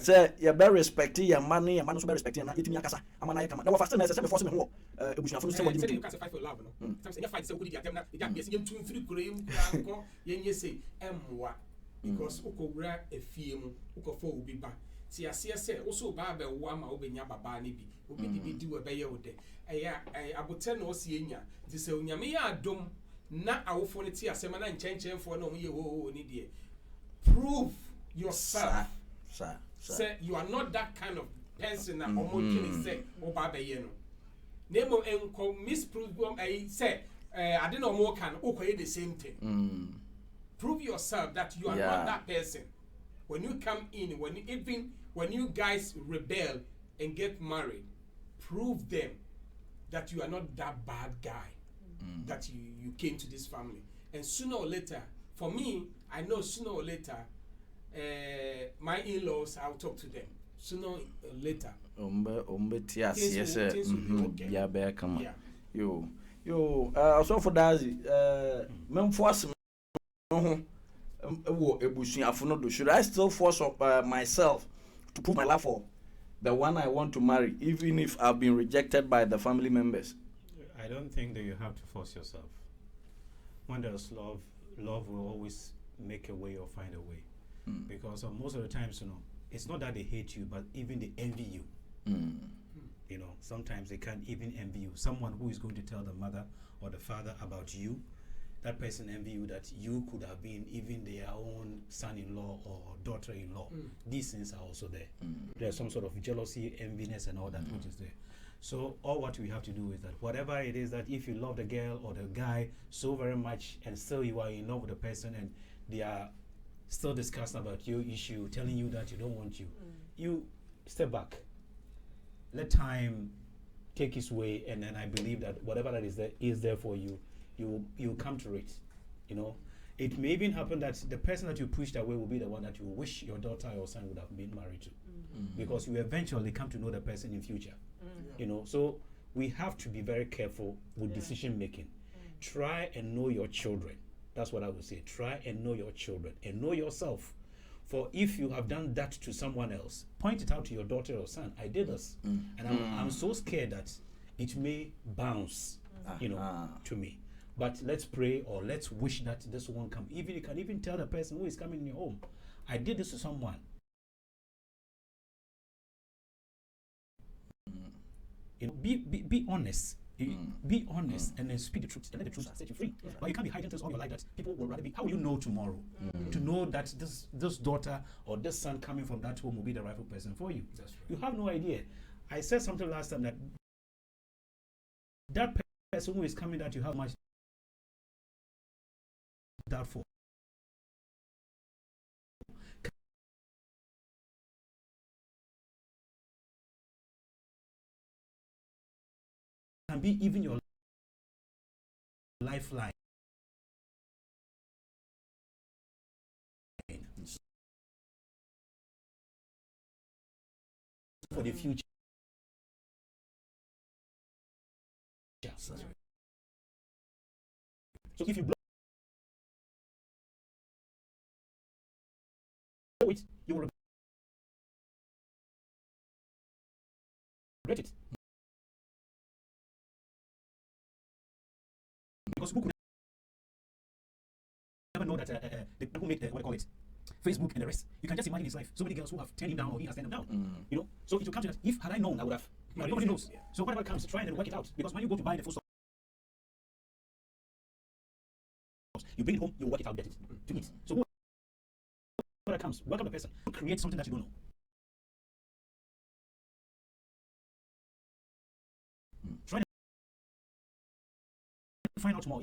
se ye be respect ye man so be respect na yetimi akasa amana ye kama na wa fast na se me force me ho ebusuafo se wodi me say 5 love no sometimes you fight say wodi dia dem na dia be se yem tun firi kuro yem kura yen ye say emwa because ukowura efie mu ukofo obi ba ti ase se wo so ba be wo ama obenya baba na bi obi di we be ye wo de eya abote na o se enya ti se onyame ya adom na awofo ne ti ase ma na nchenchenfo na o ye wo ni de prove yourself say you are not that kind of person na omo kini say o ba be ye no nemo enko misprove say I don't know more can okay the same thing prove yourself that you are not that person when you come in when you guys rebel and get married prove them that you are not that bad guy that you came to this family and sooner or later for me I know sooner or later my in-laws I'll talk to them sooner or later ombe tia se ya be kama Yo, so for that, men force me. Should I still force myself to put my life for the one I want to marry, even if I've been rejected by the family members? I don't think that you have to force yourself. When there's love will always make a way or find a way. Because most of the times, it's not that they hate you, but even they envy you. Sometimes they can't even envy you. Someone who is going to tell the mother or the father about you, that person envy you that you could have been even their own son-in-law or daughter-in-law. These things are also there. There's some sort of jealousy, enviness, and all that which is there. So all what we have to do is that whatever it is, that if you love the girl or the guy so very much and still you are in love with the person and they are still discussing about your issue, telling you that you don't want you, you step back. Let time take its way, and then I believe that whatever that is there for you, you come to it. It may even happen that the person that you pushed away will be the one that you wish your daughter or son would have been married to, because you eventually come to know the person in future. So we have to be very careful with decision making. Try and know your children. That's what I would say. Try and know your children and know yourself. For if you have done that to someone else, point it out to your daughter or son. I did this, and I'm so scared that it may bounce, to me. But let's pray or let's wish that this won't come. Even you can even tell the person who is coming in your home, I did this to someone. Be honest. Be honest and then speak the truth. And let the truth set you free. But you can't be hiding things all your life that people will rather be. How will you know tomorrow to know that this daughter or this son coming from that home will be the rightful person for you? You have no idea. I said something last time that person who is coming that you have much doubt for can be even your lifeline for the future. So if you blow it, you will regret it. Because who could never know that the people make what I call it, Facebook and the rest. You can just imagine his life. So many girls who have turned him down or he has turned them down. So it will come to that. If had I known, I would have. Nobody knows. So whatever comes, try and work it out. Because when you go to buy the food stuff, you bring it home, you work it out, get it to eat. So whatever comes, welcome the person. Create something that you don't know. Try to find out more.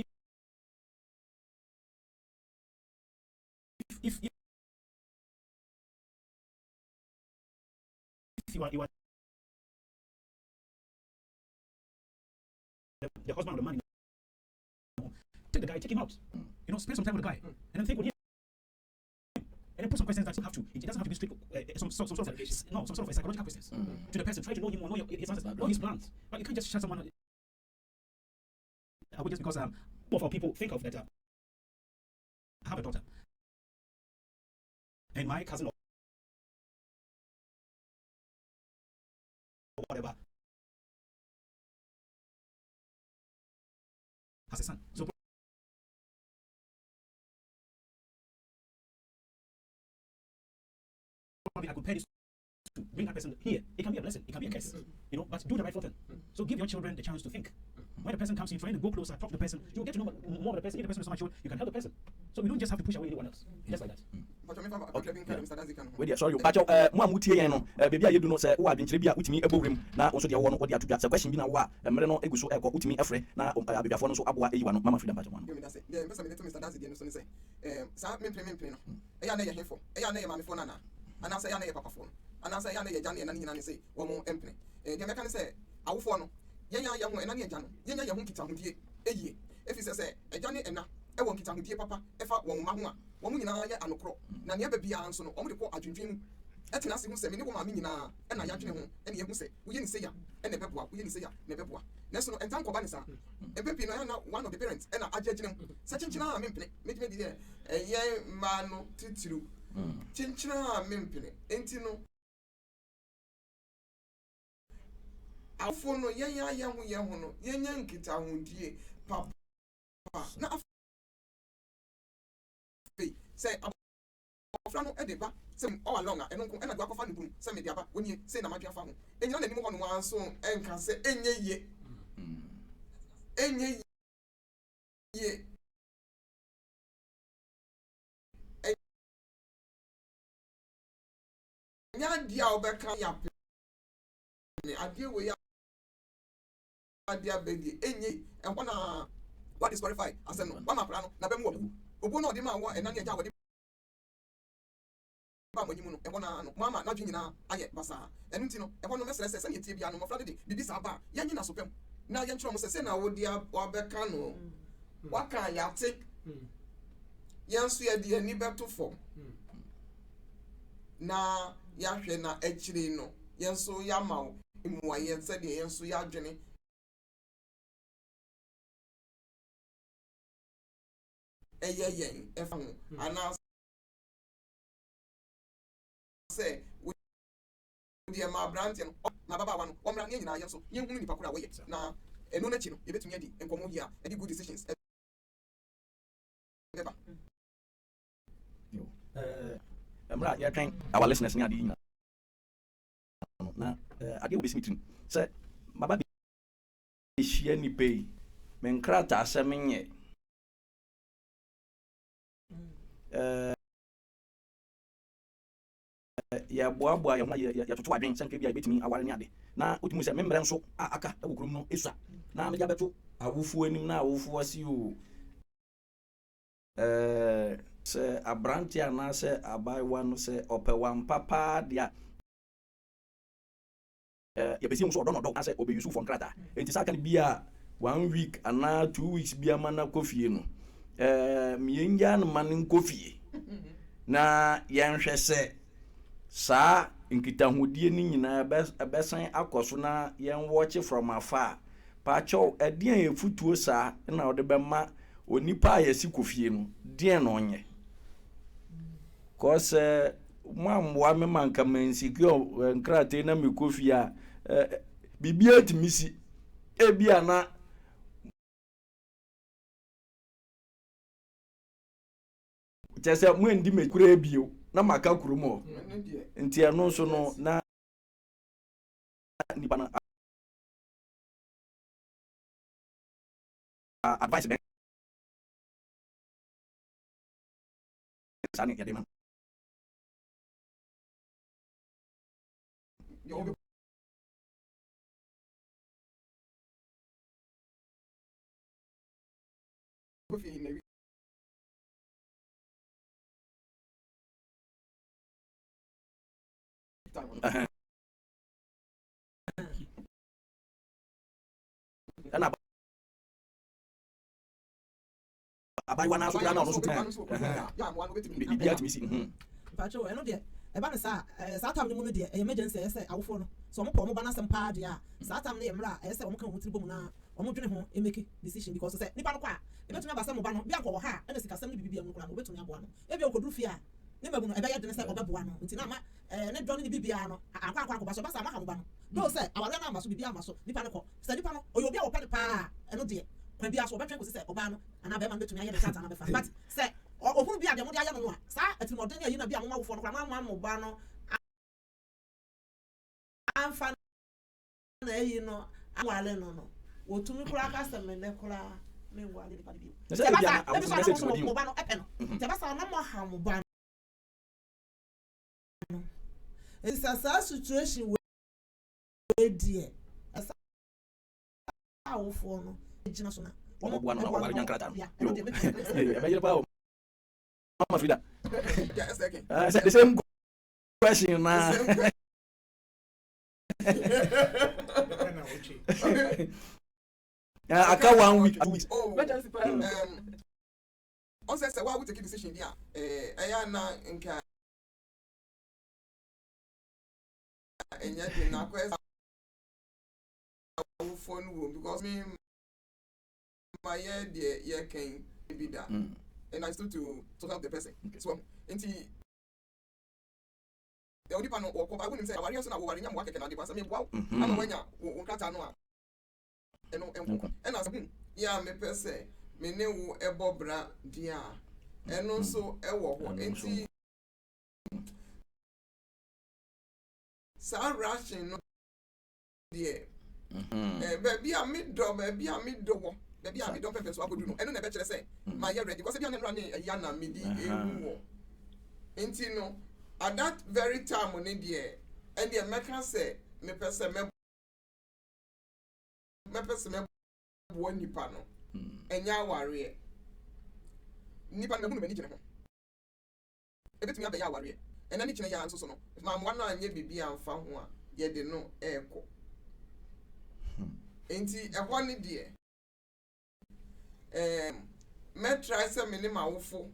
If you are the husband or the man, take the guy, take him out. Spend some time with the guy, and then think with him, and then put some questions that you have to. It doesn't have to be strict. Some sort of psychological questions to the person. Try to know him or know his answers, know his plans. But you can't just shut someone away just because both our people think of that. I have a daughter, and my cousin or whatever has a son. So probably I could pay this to bring that person here. It can be a blessing, it can be a curse, but do the right thing. So give your children the chance to think. When the person comes in, trying to go closer, talk to the person, you'll get to know more of the person. If the person is so mature, you can help the person. So we don't just have to push away anyone else. Just like that. Sorry, mutie yen no baby ayedu no say wo adwenkyere bia utimi ebowrem na wo so de wo no wo de atodwa say question bi na wo a emre no eguso ekọ utimi efre na abebiafo no so aboa eyiwa no mama freedom pacho no the person me to Mr. Dazi no so say sa mempre no eya na ye hefo eya na ye mamefo na ana say ya na ye papafo ana say ya na ye jane na nyina ne say wo mo empne de meka ne say awofo no yenya ye ho ena ne eja no yenya ye ho nkitahodie eyie efi say eja ne ena ewo nkitahodie papa efa wo ma ho a wo mu nyina ye anokro na ne ba bia anso no wo de ko adwendwen ɛtena ase ho sɛ mene wo maame nyinaa ɛna yɛadwene ho ɛne yɛhu sɛ woyɛ ne sɛ ya ɛna ɛbɛboa woyɛ ne sɛ ya na ɛbɛboa nanso no ɛntam kɔba ne saa ɛmpɛpii no ɛna one of the parents ɛna agyagyina mu sɛ kyenkyena a mempene mɛgyina di sɛ ɛyɛ mmaa no titiriw kyenkyena a mempene enti no afo no yɛnyɛ ayɛ ho yɛn ho no yɛnyɛ nkitahodie papa na afei sɛ abɔfra no ɛde ba sɛ ɔwa lɔnga ɛno nko ɛna do akɔfa ne buru sɛ mede aba wɔnie sɛ na madwe afa ho ɛnyina n'anim hɔ no waa nso ɛnka sɛ ɛnyɛ yie ɛnyɛ yie ɛnyɛ adeɛ a wobɛka yɛ apene adeɛ wei a adeɛ abɛdie ɛnyɛ ɛhɔ na what disqualify asɛm no wama pra no na bɛmu wɔ obu na ɔde ma wɔ ɛna ne agya wɔde ba mo nyimu no ɛhɔ na no mama na dwe nyinaa ayɛ basa ɛno nti no ɛhɔ no mɛsrɛ sɛ sɛ yɛtie bia no mɔfra de bibi saa ba yɛnyi na so pɛm na yɛnkyerɛ mo sɛ sɛ na wodi abɛka no waka yɛate yɛn nso yɛde ani bɛto fam na yɛahwɛ na akyire no yɛn nso yɛama wo mmuayɛ sɛdeɛ yɛn nso yɛadwene ɛyɛ yɛn ɛfa ho anaa sɛ wodeɛ ma aberanteɛ no ma ababaawa no ɔmmra ne nyinaa yɛn so yɛnhunu nipa koro a wɔyɛ na ɛno no akyi no yɛbɛtumi adi nkɔmmɔ yi a ɛde good decisions ɛbɛba mmerɛ a yɛtwɛn our listeners ne adeɛ nyina na adeɛ wɔ bɛsi me tirim sɛ maba bɛhyia nnipa yi menkrataa sɛ menyɛ yɛboaboa yɛho na yɛtoto adwen sɛ nka bia yɛbɛtumi aware ne ade na wotumi sɛ memmerɛ nso aka wɔ kurom no ɛsua na megya bɛto awofoɔ anim na awofoɔ si o sɛ aberante anaasɛ abaayewa no sɛ ɔpɛ wampa paa deɛ a yɛbɛsi mu so ɔdɔ na ɔdɔ asɛ ɔbɛyusu fɔ nkrataa enti saa ka no bi a 1 week anaa 2 weeks bi ama no akɔ fie no mmiɛngya no ma no nkɔ fie na yɛnhwɛ sɛ saa nkitahodie no nyinaa ɛbɛsan akɔ so na yɛnwɔkye from afar paakyɛw ɛdeɛn yɛfutuo saa na ɔde bɛma onipa a yɛsi kɔ fie no deɛn na ɔnyɛ kɔsɛ moammoa me ma nka mansiki nkrataa na mekɔ fie a biribiara tumi si ebia na kyɛ sɛ moandi mekura bio na maka kurom hɔ nti ɛno nso no na nipa no advice bɛ saa ne yɛde ma ɛna abayewa no so kora na ɔno so tena biribiara tumi si mpakyɛw ɛno deɛ ɛba no saa saa tam no mu no deɛ ɛyɛ emergency ɛyɛ sɛ awofoɔ no sɛ ɔmo pɔ ɔmo ba no asɛm paa deɛ a saa tam no yɛ mmerɛ a ɛyɛ sɛ ɔmo ka ɔmo tiri bɔ mu na ɔmo dwene ho make decision because sɛ nipa no kɔ a ɛbɛtumi aba sɛ mo ba no bi ankɔ wɔ ha ɛna sikasɛm no biribi mu koraa no ɔbɛtumi aboa no ebi ɔkɔduru fie a ne mabu no ɛbɛyɛ dene sɛ ɔbɛboa no nti na ama ne dɔ no ne bibia no akɔ ba so basa ama ha mo ba no do sɛ awareɛ no ama so bibia ama so nipa no kɔ sɛ nipa no ɔyɛ obi a wɔpɛ no paa ɛno deɛ kwan bia so ɔbɛtwɛn kɔsi sɛ ɔbaa no anaa bɛrima no bɛtumi ayɛ ne krata na bɛfa but sɛ ɔhunu bi a deɛ mo de ayɛ no no a saa atirimɔden ayi na bi a mo ma wofoɔ no koraa mo ama mo ba no amfa na ayi no awale no no wotumi koraa ka sɛ mene koraa me wale nipa bi sɛ basa ebi so na so mo ba no ɛpɛ no sɛ basa na mo ha mo ba no esasa situation we die asa awofoɔ no gyina so na ɔmo boa no na ɔware nyankrata no ɛbɛyere paa o mama Frida the same question na aka 1 week 2 weeks on say why we take a decision there ɛyɛ na nka enya de na kwesa phone room because me my year the year can be that and I still to help the person. So enti the only pan or I wouldn't say I was na wo wari nyam wa keke na de pass me wow ama wanya wo krata no a and as yeah me per se me ne wo ebo bra dia eno so ewo ho enti sa rushing no de baby a me do wo baby a me do pepper so akodu no eno na be kire say my year ready because be an run ya na me di ewu wo enti no at that very time on there and the make say me person me bo nipa no enya aware nipa na hunu me ni gine ho ebetumi abɛyɛ aware ɛna ni kyene ya nso so no ma mo na anye bibi amfa ho a ye de no ɛkɔ enti ɛhɔ ne de me try say me ne mawofo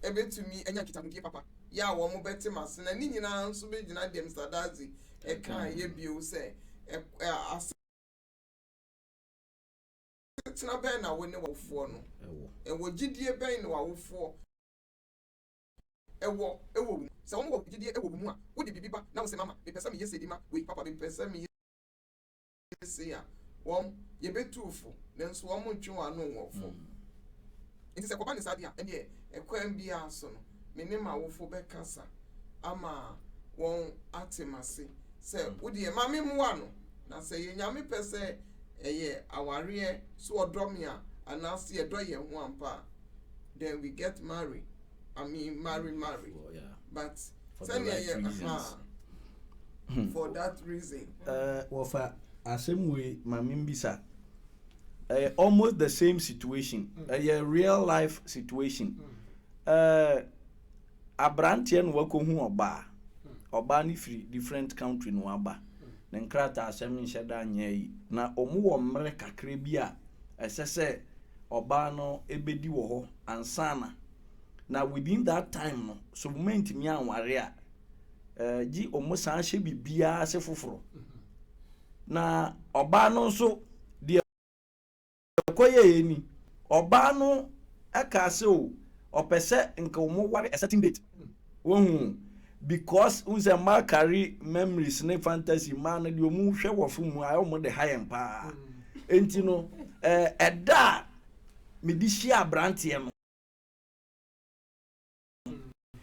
ebetumi enya kitamudie papa ya wo mo beti mase na ni nyina nso be gina dem stadazi e kan ye bio se tina ben na woni wofo no ewo gidie ben na wofo ewo se wo mo gidie ewo mu a wo de bibiba na wo se mama me pesa me yesi di ma we papa me pesa me yesi ya wo ye betufo na nso wo mo ntwe wa no wofo nti se koba ni sadia ene ekwan bia so no me ne ma wofo be kasa ama won atemase se wodi e ma me muwa no na se ye nyame pese eye aware so odom ya anase ye do ye ho ampa then we get married. I mean marry well, yeah. But for that reason for same way mami mbisa almost the same situation a real life situation abrantie no wako hu oba ni free different country no aba na nkrata asem nhyeda anya yi na omu wo mre kakra bi a esese oba no ebedi wo ho ansana na within that time no so moment mi anware a gi omu san hye bibia se foforo na oba no nso de koye ni oba no aka se o opese nka omu ware a certain date because unse ma carry memories ne fantasy man de omu hwe wo fumu ayo mo de high empa enti no eda me di share brantie no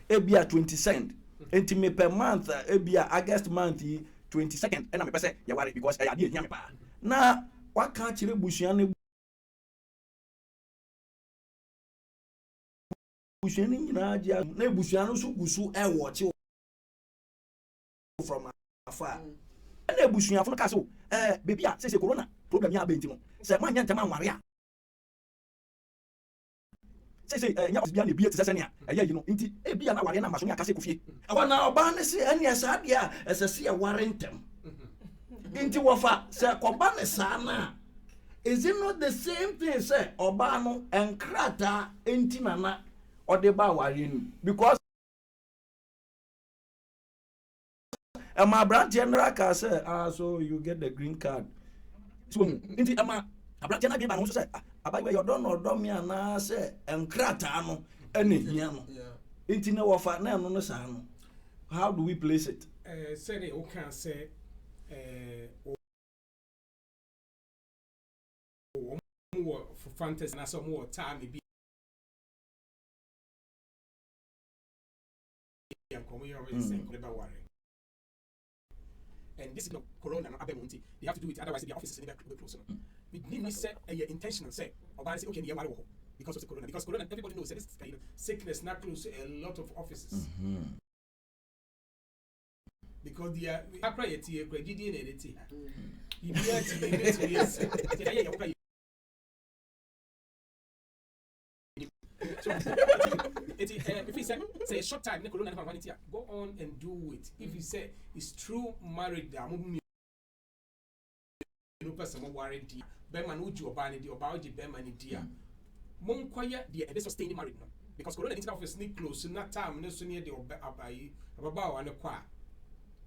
ebia 22nd enti me per month ebia August month 22nd ena me pese ya ware because ya de nyame pa na waka kire busuan busuan nyina agia na busuan so gusu e watch from afar na busuan fo ka so baby a say corona problem ya benti no say man nya ntama nware a say nya bia na bia te sese ne a eya yi no nti e bia na ware na maso nya ka se kofie na oba ne se ene esa dia esese e ware ntem nti wofa say koba ne sa na is it not the same thing say oba no enkrata enti nana odeba ware ni because my brand general can say so you get the green card so inti ama brand general be ba no say abaye you don me na say enkrata no ene hia no inti na wofa na no sa no how do we place it say they can say more for fantasy na some more time be come you already say about worry. And this is no corona no abemunti they have to do it otherwise their offices in the close no we need say intentional say or say okay you worry because of the corona because corona everybody knows that this kind of sickness not close a lot of offices because they are accredit GD and edit so if he say a short time go on and do it if he say it's true married no person warranty beman uju obani di obaji beman dia mon kwaya dia e sustain married no because corona internet office ni close na time no so near the abai ababa wa ne kwa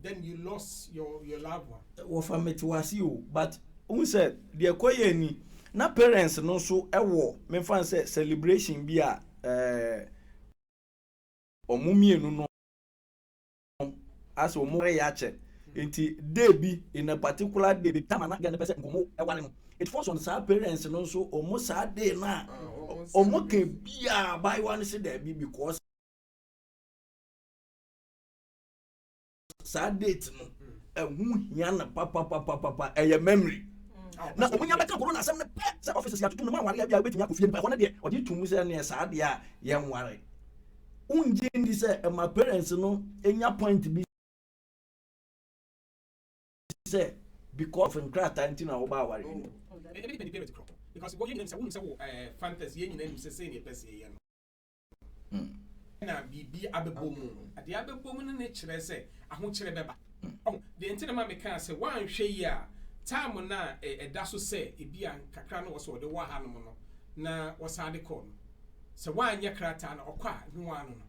then you lost your loved one. Wofa metiwasi o, but who said the koye ni na parents no so ewo me fan say celebration bi a omumienu no as omure ya che enti day bi in a particular day the time na get person nkomo ewale no it falls on sa parents no so omo sa day na omo ke bia buy one say there be because sa date no ehu hia na papa memory na omunya beka corona asem ne pe say officers ya tutu no ma ware bia betumi akofie pa hona de odi tumu say na sa de a ye nware unje ndi say my parents no enya point bi say because of nkrata nti na wo ba ware ni because what you name say fantasy yen name say ne pese ye no na bibi abebomu ade abebomu ne kire say aho kire beba oh the entire ma meka say wan hwe yi a time na eda so say ebia kakra no wo so de wa ha no no na wo sa de call say wan ye krata na okwa no anu no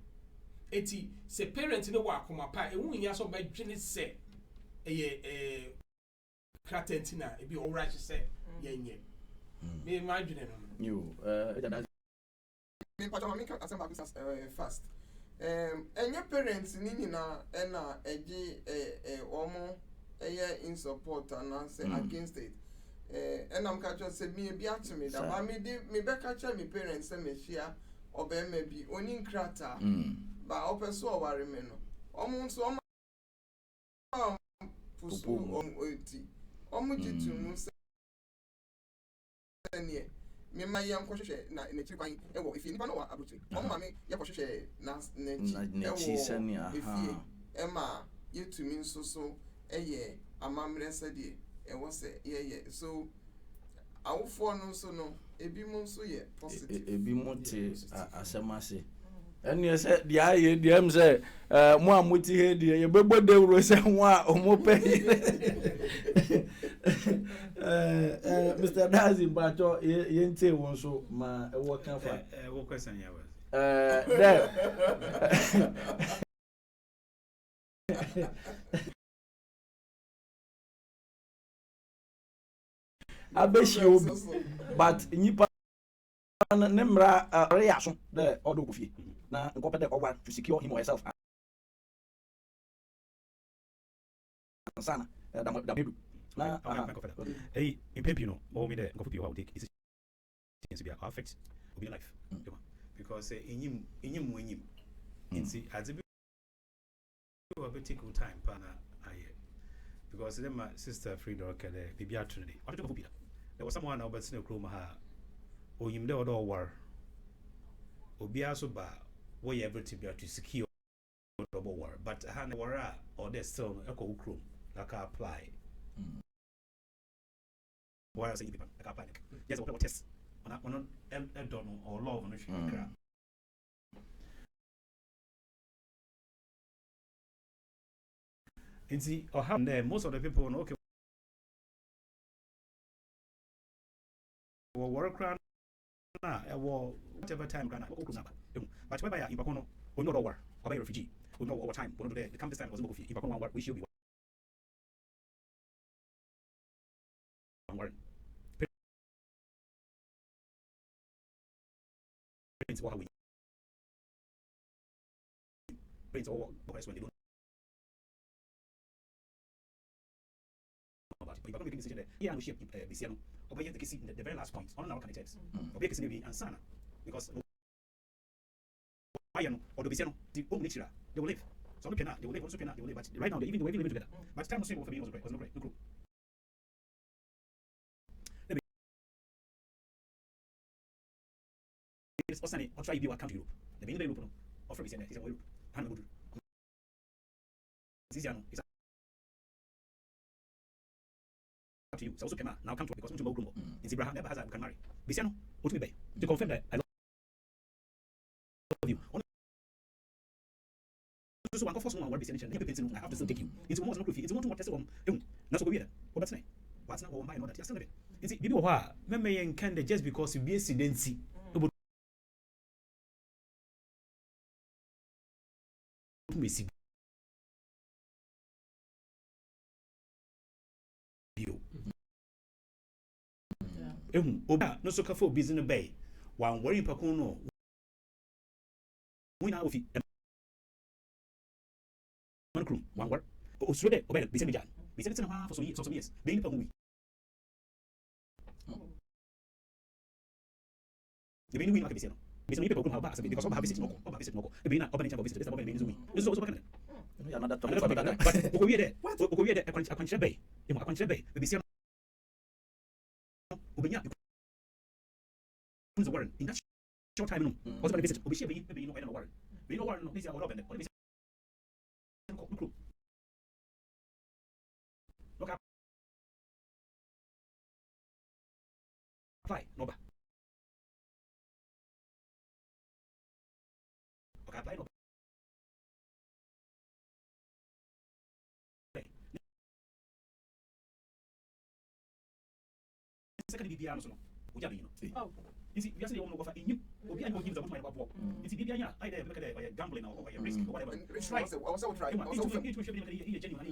eti say parent no wa akoma pa ewu nya so ba dwene say krata ntina ebi o right say yenye me ma dwene no you me pa jama make asem back fast enye parents ni nyina na eji omo in support and say against it and am catch say me bi atme da ba me de me be catch me parents say me share obema bi oni nkrata ba opeso oware me no omo nso omo pusu oti omo jitu mu say ne me ma yam kwhwehwe na n'echi kwan ewo ifi nipa no wa abuchi omo ma me ye kwhwehwe na n'echi sani aha ema yetumi nso so eye amamre sade ewo se ye so awofo no nso no ebi mo nso ye positive ebi mo te asemase eni se dia aye dia m se mo amuti he dia ye bebo de wuro se ho a omo pe Mr. Dazi Bacho ye nte won so ma ewo kan fa what question ya was there abeshi obi but nyipa ne mra reaction the odo kofie na nkopede ogwa to secure him or herself sana da bedu na hey impempi no o me de nkopie how take is things be affect obi life because enyim nti adzibi we be take time pa na aye because them my sister Frida kede bibia trinity what to bibia there was someone now but in chroma ha oyim de odo war obi aso ba we everything be to secure double war but ha na war or there still echo chrome like apply why say people like apply yes what test on don or love on shikra and see or have there most of the people okay or work around na whatever time kana but when you back on no war or refugee we know over time we know the come this time was go if back on war we should be war parents what we parents all boys when they don't about it but making decision there yeah we shape BCN or you see the very last point on our candidates or be kissing and sana because why no or the BCN the home nature they will live so they will live also they will live but right now they even living together but time was for me was no great no it's also or try to be account Europe the main Europe no or from BCN is a Europe hand good this is to you. So also came out now come to because to Mokumo. In Abraham never has I can marry. Bisiano, what to be to confirm that I love you. So one force one word Bisiano, I have to still take you. It's more than it's more to what test on. Not so weird. What that's name. What's not my that you're still living. Is it people who memory can just because you be a sidency. oba no so ka for business bay wan worry pakun no we na ofi man crew wan work o so de obey be say na for some years be ni pa wi the be ni na ka be say no be say ni people come have because some have visit no be na open chance visit this about be ni zo this so can another topic but o ko wie de akwanche bay e mo akwanche bay be say obenya the warrant in that short time no was about visit obi be no I don't warrant be no warrant no this all open what be look up apply no ba okay apply no second BBA no so no uja be no oh you see we say you want to go for in you obi an go give the good mind about work you see BBA I dey make a gambling or risk or whatever try also try it should be genuine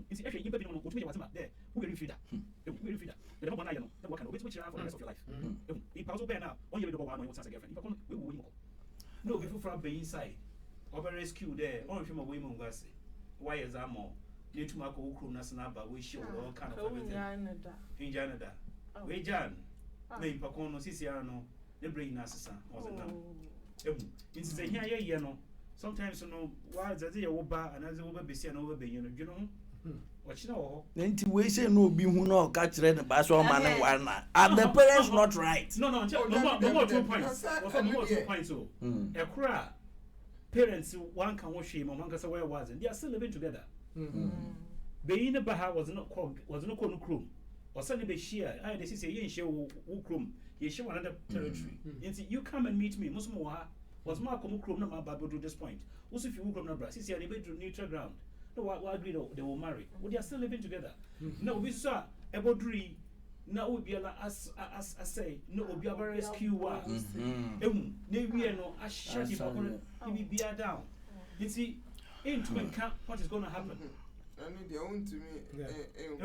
you see actually you be no go to me whatever there who will refuse that we refuse that the number 9 no that work can always switch around for the rest of your life if pause bear now on you do one on your girlfriend if come we will no before from be inside over rescue there on him away mo ngase why is that more need to make okru na snaba we show all kind of everything in Canada we jan me pakon no sisi ano the brain na sesa was it it's the here no sometimes no why that you wo ba anaze wo ba besi na wo ba you know what you know nti we say no bi hu na ka kire ne ba so ma ne war na are the parents not right no 2 points no 2 points so ekura parents one can wash him one can say where was it they are still living together being the baha was not called no chrome or suddenly be share I they say you share wo chrome you share another territory you come and meet me most more was more come chrome na ma babo to this point also if you chrome na bra see they be neutral ground no we agree they will marry but they are still living together no we saw ebodri na we be as say no obi aba rescue wa na we no a shut him up he be down you see into account what is going to happen and they own to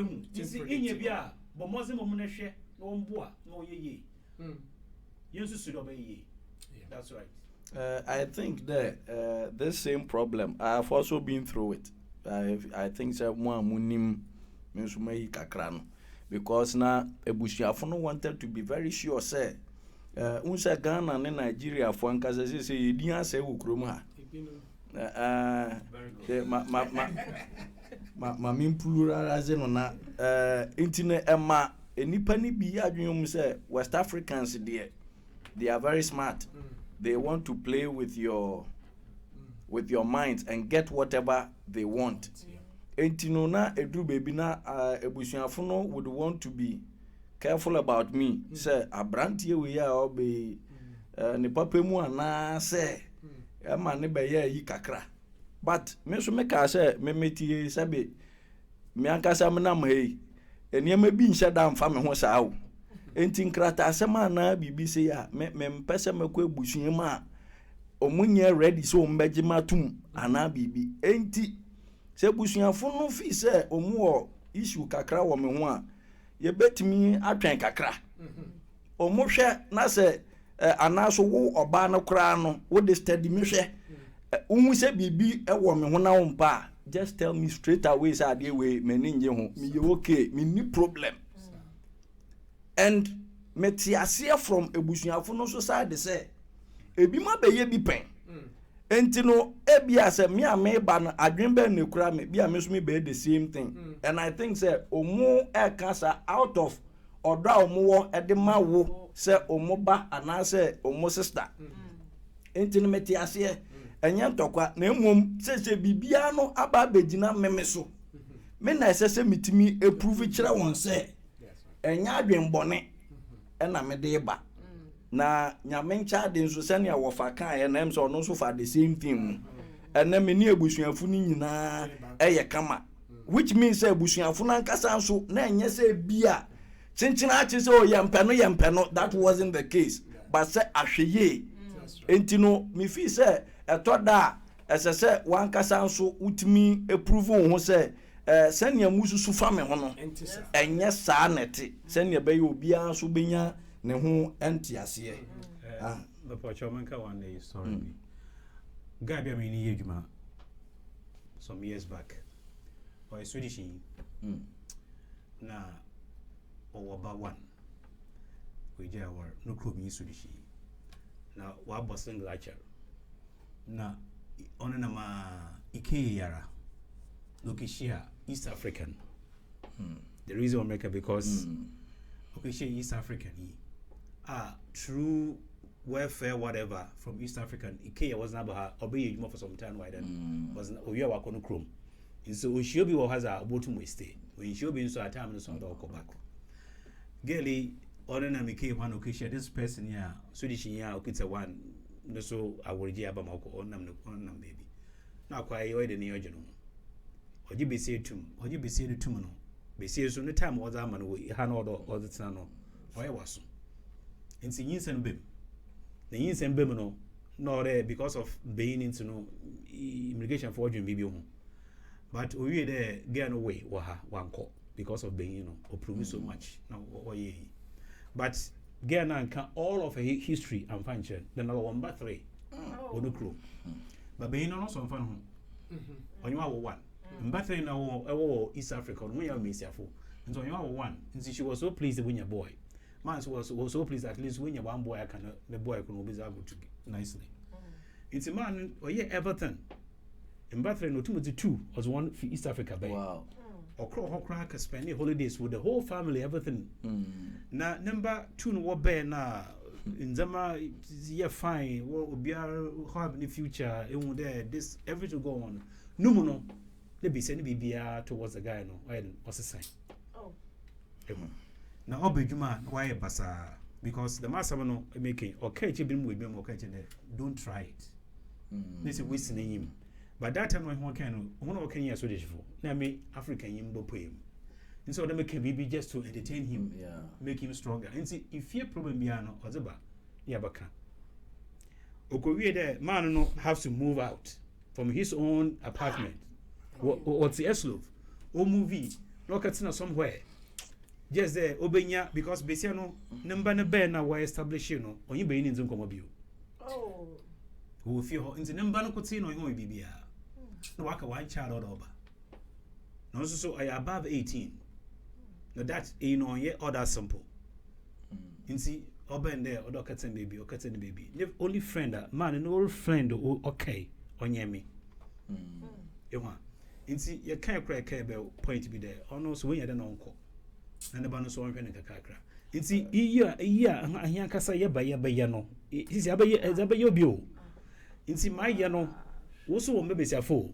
me you see in your bia but mozim mo na hwe no mboa no ye yensu su do be ye that's right I think that this same problem I have also been through it I think say mo amunim me so mai kakra no because na ebusuafo no wanted to be very sure say unsa Ghana and Nigeria for ankaza say yedin ase wo krom ha ma min pluralize no na intine ema enipa ni bi adwum say West Africans they are very smart they want to play with your minds and get whatever they want entino na edu baby na ebusuafo no would want to be careful about me say abrantie we ya obe ne papa mu ana say ema ne be ya yi kakra but me so me ka say me metie sabe me ankasa me na mhei eniema bi nhye da mfa me ho saa o enti nkrata asema na bibi say ya me mpese mekọ ebusuam a omunye ready so mbeje matum ana bibi enti se busuafo no fi se omu issue kakra wo me ho a ye betimi atwen kakra omu hwe na se anaso wo oba no kra no wo de study me hwe unhu se bibi e wo me ho na wo mpa just tell me straight away say ade we meni nje ho me ye okay me ni problem and metiasia from ebusuafo no so side say ebi ma be ye bi pen enti no ebia se me ameba no adwenba ne kura me bia me so me be the same thing and I think say omo e kasa out of odo omo wo e de ma wo say omo ba ana say omo sister enti no metiasia enya ntokwa na emom se bibia no aba begina meme so me na se mitimi approve kire won say enya adwenbone e na me de ba na nyamencha de nso sane a wofa kan ye na em so no so fa the same thing and na me ni ebusuafu ni nyina eye kama which means say ebusuafu na nkasa nso na enye say bia chinchina achi say o yempe no that wasn't the case but say ahweye enti no me fi say etoda ese say wankasa nso utimi approve ho say sɛnea mususu fa me ho no ɛnyɛ saa nɛte sɛnea bɛyɛ obiara so bɛnya ne ho ɛnte aseɛ the Pochomanka one day story. Guy be me yejuma some years back. Or Swedish na or about one. We just were no club in Swedish. Now what Boston lecture. Na on ma Ike Yara. Lokishia East African. The reason America because Lokishia East African true welfare whatever from East African Ikea was not about obey more for some time why then was we are going to chrome and so we should be what has a bottom we stay when should be so a time and some dog go back girly ordinary Ikea one occasion this person here Swedish yeah okay it's a one no so I will jab on them baby now quite you the new general or you be said to or you be said to no be said so the time was a man we had all the time or I was in seeing and bim the yin and bim no because of being into no immigration fortune baby but we there get away one call because of being or prove so much now but Ghana can all of a history and function the number 1 by 3 no clue but being also fun on you are one but 3 now East Africa we are messiaful and so you are one and she was so pleased to win your boy. Man was so pleased at least when you one boy the boy can be able to nicely. It's a man or Everton. In Bathray no 2 was one for East Africa Bay. Wow. Or crack spending holidays with the whole family, everything. Now number 2 no bear na in Zama yeah fine, what will be have in the future, there this everything go on. No, they be sending BBR towards the guy no what's the sign? Now, Obejuma, why basa? Because the master no making okay, chibim with him okay, don't try it. This is whistling him. But that time when one of Kenya Swedish for, now me African yimbo poem. And so they make him be just to entertain him, make him stronger. And see if your problem biano or zeba, yabaka. Okowie there, man no have to move out from his own apartment. What's the Eslov? Or movie, look at somewhere. Just there, Obenya, because Bessiano, number na bear now why establish or you be in Zunkomobile. Oh, Who feel in the number no could see no BBR. No waka one child or over. No, so I above 18. Now that yet other simple. In see, Oben there, or Catan baby, or Catan baby. Live only friend, man, an old friend, okay, on Yemi. In see, you can't crack point to be there, or no, so when you don't uncle. And the bonus one penny kakra. It's a year, a yankasa yano. Is Abayobio. It's in my yano, also maybe say fool.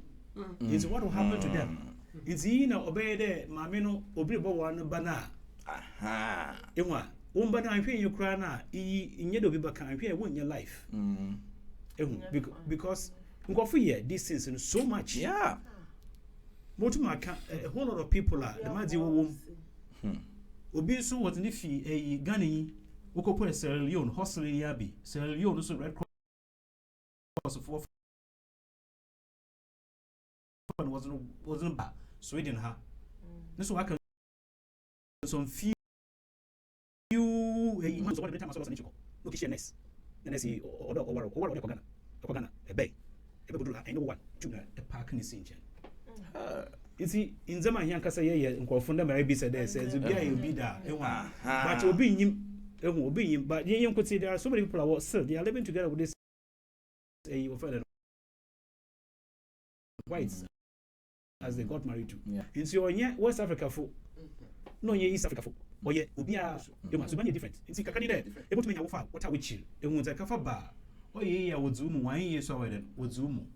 It's what will happen to them. It's obey there, Mamino, Obribo one bana. Aha. Umbana, I'm paying you cry now, in Yedo can pay win your life. Because go for year, this is so much. Yeah. Motumaka, a whole lot of people are the Mazi womb. Obi so was in fee a Ghani, Okopo Sierra Leone, hostile Yabi, Sierra Leone, also Red Cross of 4 wasn't bad, Sweden her. This I can some few a month of the time I was an inch. Look at your next. Then I see or Ogana, a bay, a good one, a parking is in. See, in Zama Yankasa, and Kofunda maybe said there says, you be there, but you'll be him, but you could see there are so many people they are living together with this whites as they got married to. It's your West Africa for no, East Africa for. Oh, yeah, Ubia, you must be different. It's a candidate, able to make a what are we chill? It was a cafe bar. Oh, yeah, would zoom 1 year so I would zoom.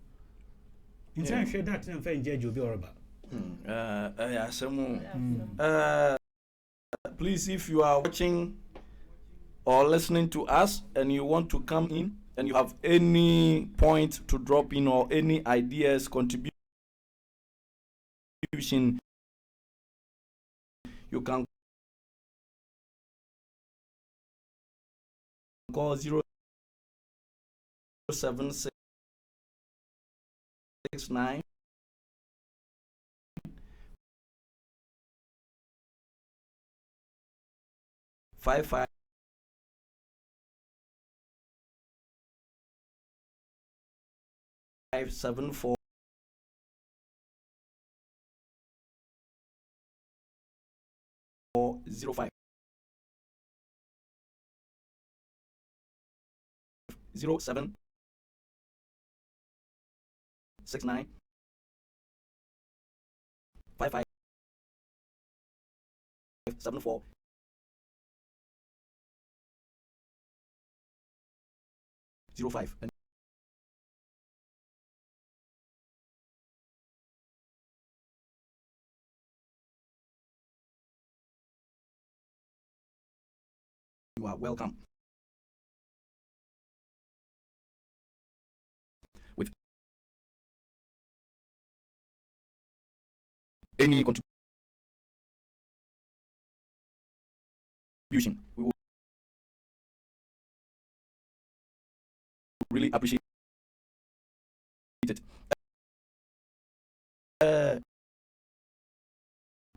In time, share that and find judge will be all about. Please, if you are watching or listening to us and you want to come in and you have any point to drop in or any ideas, contribution, you can call 07669 55 574 05 07 69 55 74 05 and you are welcome. With any contribution, we will really appreciate it.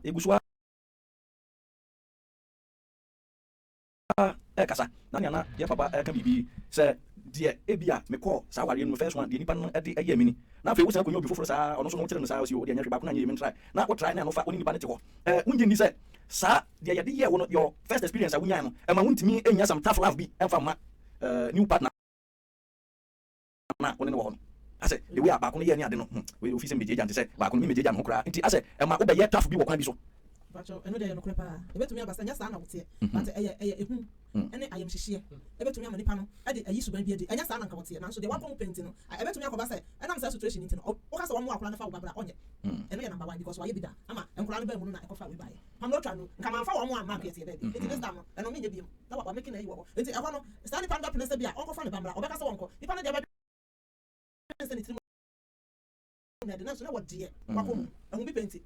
Egusua kasa na nyana ye papa ka bibi se de ebia me call sa ware no first one de nipa no de aye mini na afi wo se konyo bi foforo sa ono so no kire no sa o si o de nya hwe ba ko na nye mi try na wo try na no fa oni nipa ne te ho unje ni se sa de ye de ye wo no your first experience a wunya no e ma wuntimi enya some tough love bi emfa ma new partner na oni no wo no ase the way ba ko no ye ni ade no we office me jeja nte se ba ko no me jeja no kra nti ase e ma wo be ye tough bi wo kwan bi so bacho eno de no kre pa ebetumi abasa nya sa na wote but eye ehu ene ayem hihie ebetumi amani pa no ade ayi suban bi ade anya sa na nka wote na so de wakon paint no ebetumi akobasa enam sa situation nti no o ka sa wo akora na fa wo babra onye eno ye number 1 because wa ye bida ama enkora no ba mu no na ekofa we baye pam no twa no nka man fa wo mu ama pete be enti this time eno me nya biem na wa making na yi wo enti ehwa no sta ni pa ndo pene se bia onko fa ne bambra obeka sa wonko ni pa no de ba se ni tiri na de na so na wodi wakom ehun bi penti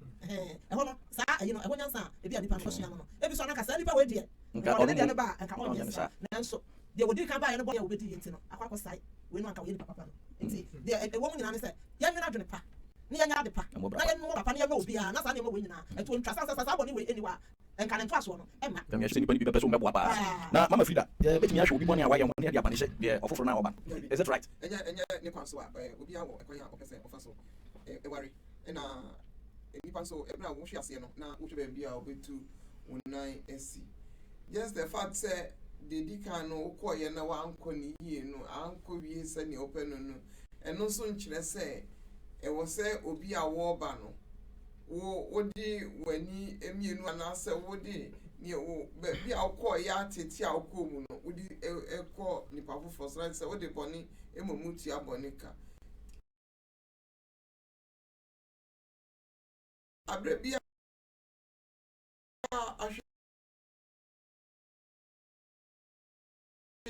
ehwa no sa ayi no ehwa nyansa e bia ni pa so ya no e bi so na ka sa ni pa we die nka o de ne ba nka o nyansa na so de wodi kan ba ye no bo ye obedi yenti no akwa sai we no anka we ni papa no enti de e wo mu nyina ne se ya nyina dwene pa ni ya nya de pa na ye no papa ni ya no obi a na sa ni mo we nyina etu ntwa sa bo ni we eniwa enka ne ntwa so no e ma dem ya se ni pa ni bi pepe so mebo apa na mama Frida ye betimi ahwe obi boni awaye mo ne dia pa ne se de ofoforo na oba is it right enya ni kwan so a obi a wo ekwan a opese ofa so ewari na nipa so ebra wo hwe ase no na wo hwe ba bia obetu unan esi just the fact say the dikan no ukoye na wa anko ni yie no anko wie se ne open no eno so nkyere se e wo se obi a wo ba no wo di wani emienu ana se wo di ni wo bi a ukoye atete a ukomu no wo di ekọ nipa fofo so se wo di boni emomutu abonika abrebia ahwe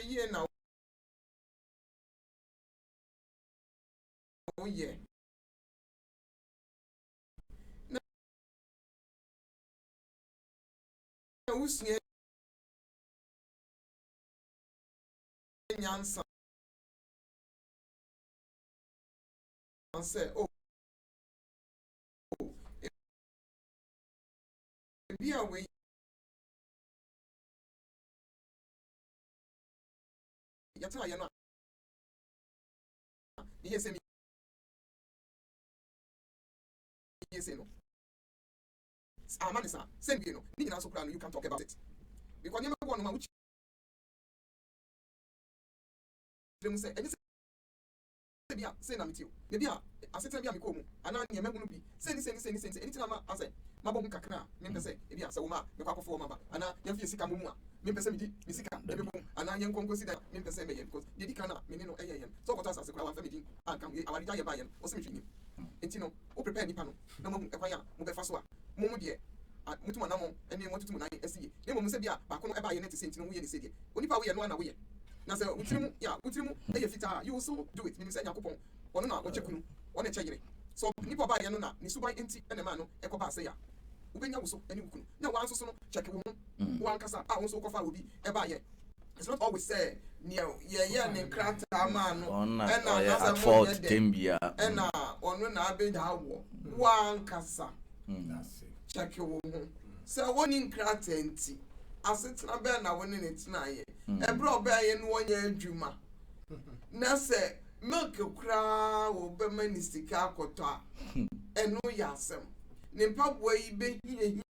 ye na oye na usie nyansa say be away yata ya no yes me yes no amanisa send you know ni na so plan you can talk about it because you know one which them say any bia say na metio maybe asete bia me ko mu ana ne me hunu bi say anything ama ase mabom kakra me pese e bia se wo ma me kwakofo ma ba ana ye fi sika mu a me pese me di me sika de bom ana ye nkonko sida me pese me ye because ye di kana me no eye yen so kwata asase kwa wa fa me di anka we awari ja ye ba yen o se me hwini enti no o prepare nipa no na mo ekwan ya mo be fa so a mo mu de mutuma na mo ene mo tutumu na esiye ne mo se bia ba ko no e ba ye ne te se enti no wo ye ne se de onipa wo ye no na wo ye na se utirimu eye fita you also do it meaning say yakopon ono na wo chekunu ono cheyire so nipa ba ye no na ni suban enti ene ma no ekoba se ya ubenya wuso eni wukunu na wan so so no check wo mu wan kasa a won so kofa obi e ba ye it's not always say ye ne krata ma no na at fault tembia na ono na abeda wo wan kasa check wo mu se woni krata enti asetena bɛɛ na wɔne ne tena yɛ ɛbrɛ ɔbɛɛ yɛ no wɔnyɛ adwuma na sɛ milk koraa wɔ bɛma ne sika akɔtɔ a ɛno yɛ asɛm ne mpaboa yi bɛhia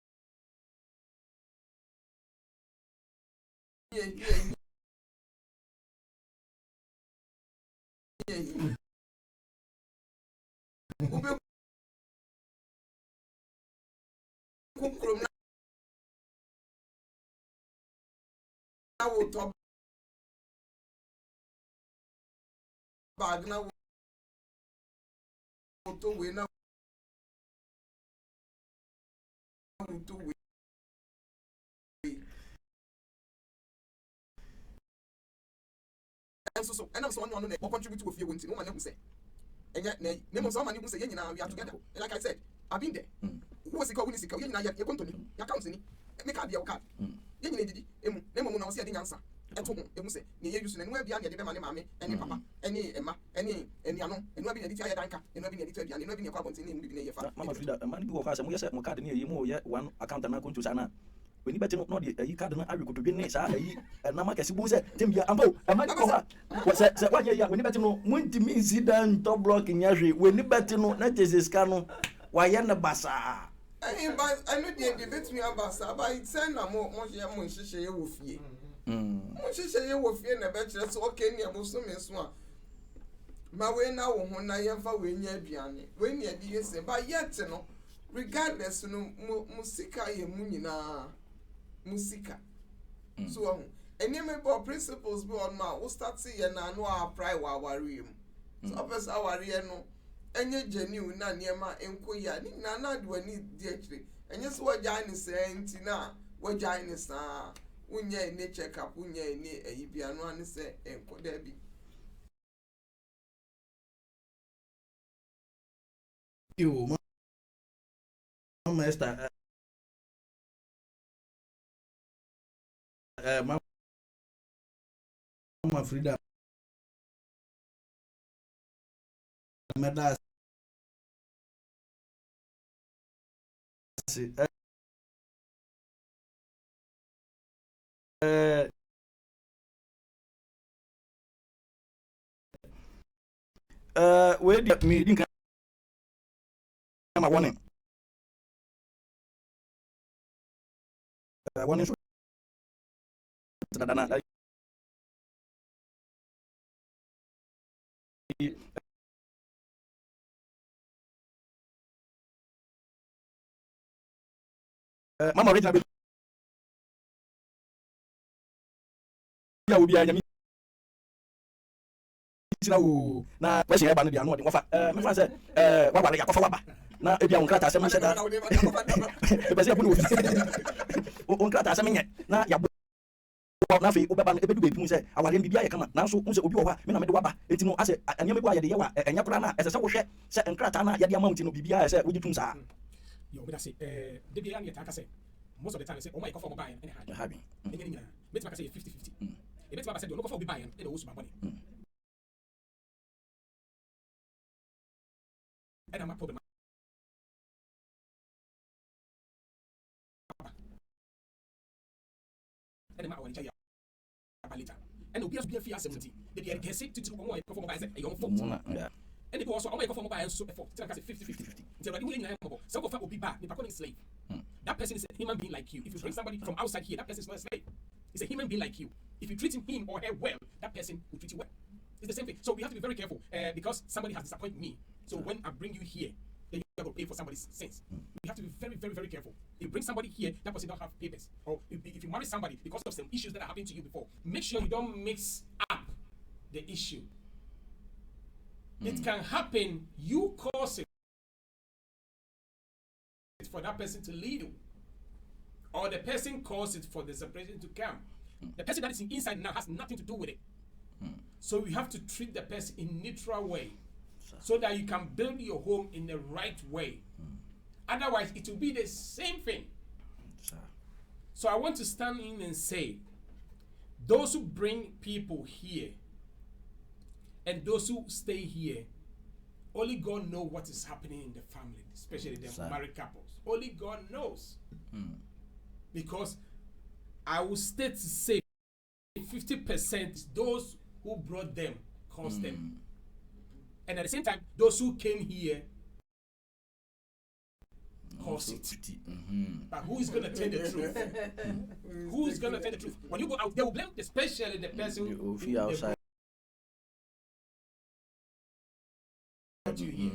ube kukurum na wotɔ bag na wotɔ wei na wotɔ wei ɛnso so ɛnam so ɔno na contribute to ofie wonti no ma ne hu sɛ ɛnyɛ na mo so ma ne hu sɛ yɛn nyinaa we are together and like I said I've been there wo sika wo ni sika yɛn nyinaa yɛ kontoni yɛ account ni me card yɛ wo card yɛn nyinaa didi emu na mo na wo sɛ yɛ de nyansa ɛto ho emu sɛ ne yɛ use na nua bia na yɛ de bɛma ne maame ɛne papa ɛne ɛma ɛne ɛniano ɛnua bi na yɛ de ti ayɛ danka ɛnua bi na yɛ de ti aduane ɛnua bi na yɛ kɔ abɔnten ne emu bi na yɛ fa mama Frida man bi wɔ hɔ asɛ mo yɛ sɛ mo card ne yɛ mo yɛ one account na konto sa na when you bet no the card na awi koto bi ne sa na ma kɛse bu sɛ tembia ambo ama ni ko ha sɛ wa yɛ when you bet no mo ntimi incident to block nyahwe when you bet no na tese ska no wa yɛ ne basa ɛyin ba ɛno deɛ de betumi abasa ba sɛ na mo hyehyɛ mo nhyehyɛ yɛ wɔ fie mo hyehyɛ yɛ wɔ fie na bɛkyerɛ so okay ne mo so me so a ma we na wo ho na yɛmfa we nya aduane we ne ade yɛ sɛ ba yɛte no regardless no mo sika yɛ mu nyinaa musika so any member principles be on ma we start see na no apply wa aware mu so person aware no enye genuine na niema enko ya ni na do ani di akire enye so wagya ni senti na wagya ni sa unya ni check up unya ni ayibia no ani se enko da bi yo mama Esther mama Frida meda we di me dinka ma warning warning so dana mama original be ya obi anya mi sina wo na we share ba no dia no de wofa me fa se wa ba ya kofa wa ba na ebi an krata asem nhyeda e be se abu no on krata asem nye na ya na fe obeba no ebedu bebi mu se awale no bibia ye kama na so unse obi wo ha me na me de waba enti no ase anyame kwa ye de ye wa enya kora na ese se wo hwe se nkrata na ye de amount no bibia se wo gitum sa yo me da say de bia na taka say most of the time say o my go for buy and ha nyina bet ma ka say 50-50 e bet ma ba say do no go for buy and e do so money and am a problem and ma awon ja later and obi as be fear 70 they dey get say to omo e perform buy say e yon for and people also omo e perform buy and so effort tell am say 50-50 until ready we nyina mo so go for obi ba me pa calling slave that person is a human being like you if you bring somebody from outside here that person is not a slave he's a human being like you if you treat him or her well that person will treat you well it's the same thing so we have to be very careful because somebody has disappointed me so when I bring you here then you have to pay for somebody's sins. We have to be very, very, very careful. If you bring somebody here, that person don't have papers. Or if you marry somebody because of some issues that are happening to you before, make sure you don't mix up the issue. It can happen, you cause it for that person to leave you. Or the person caused it for the separation to come. The person that is inside now has nothing to do with it. So we have to treat the person in a neutral way. So that you can build your home in the right way. Otherwise, it will be the same thing. So I want to stand in and say, those who bring people here and those who stay here, only God knows what is happening in the family, especially the married couples. Only God knows. Because I will state to say 50% is those who brought them caused them, and at the same time, those who came here caused it. But who is gonna tell the truth? Who is gonna tell the truth? When you go out, they will blame especially the person who feel outside. brought you here.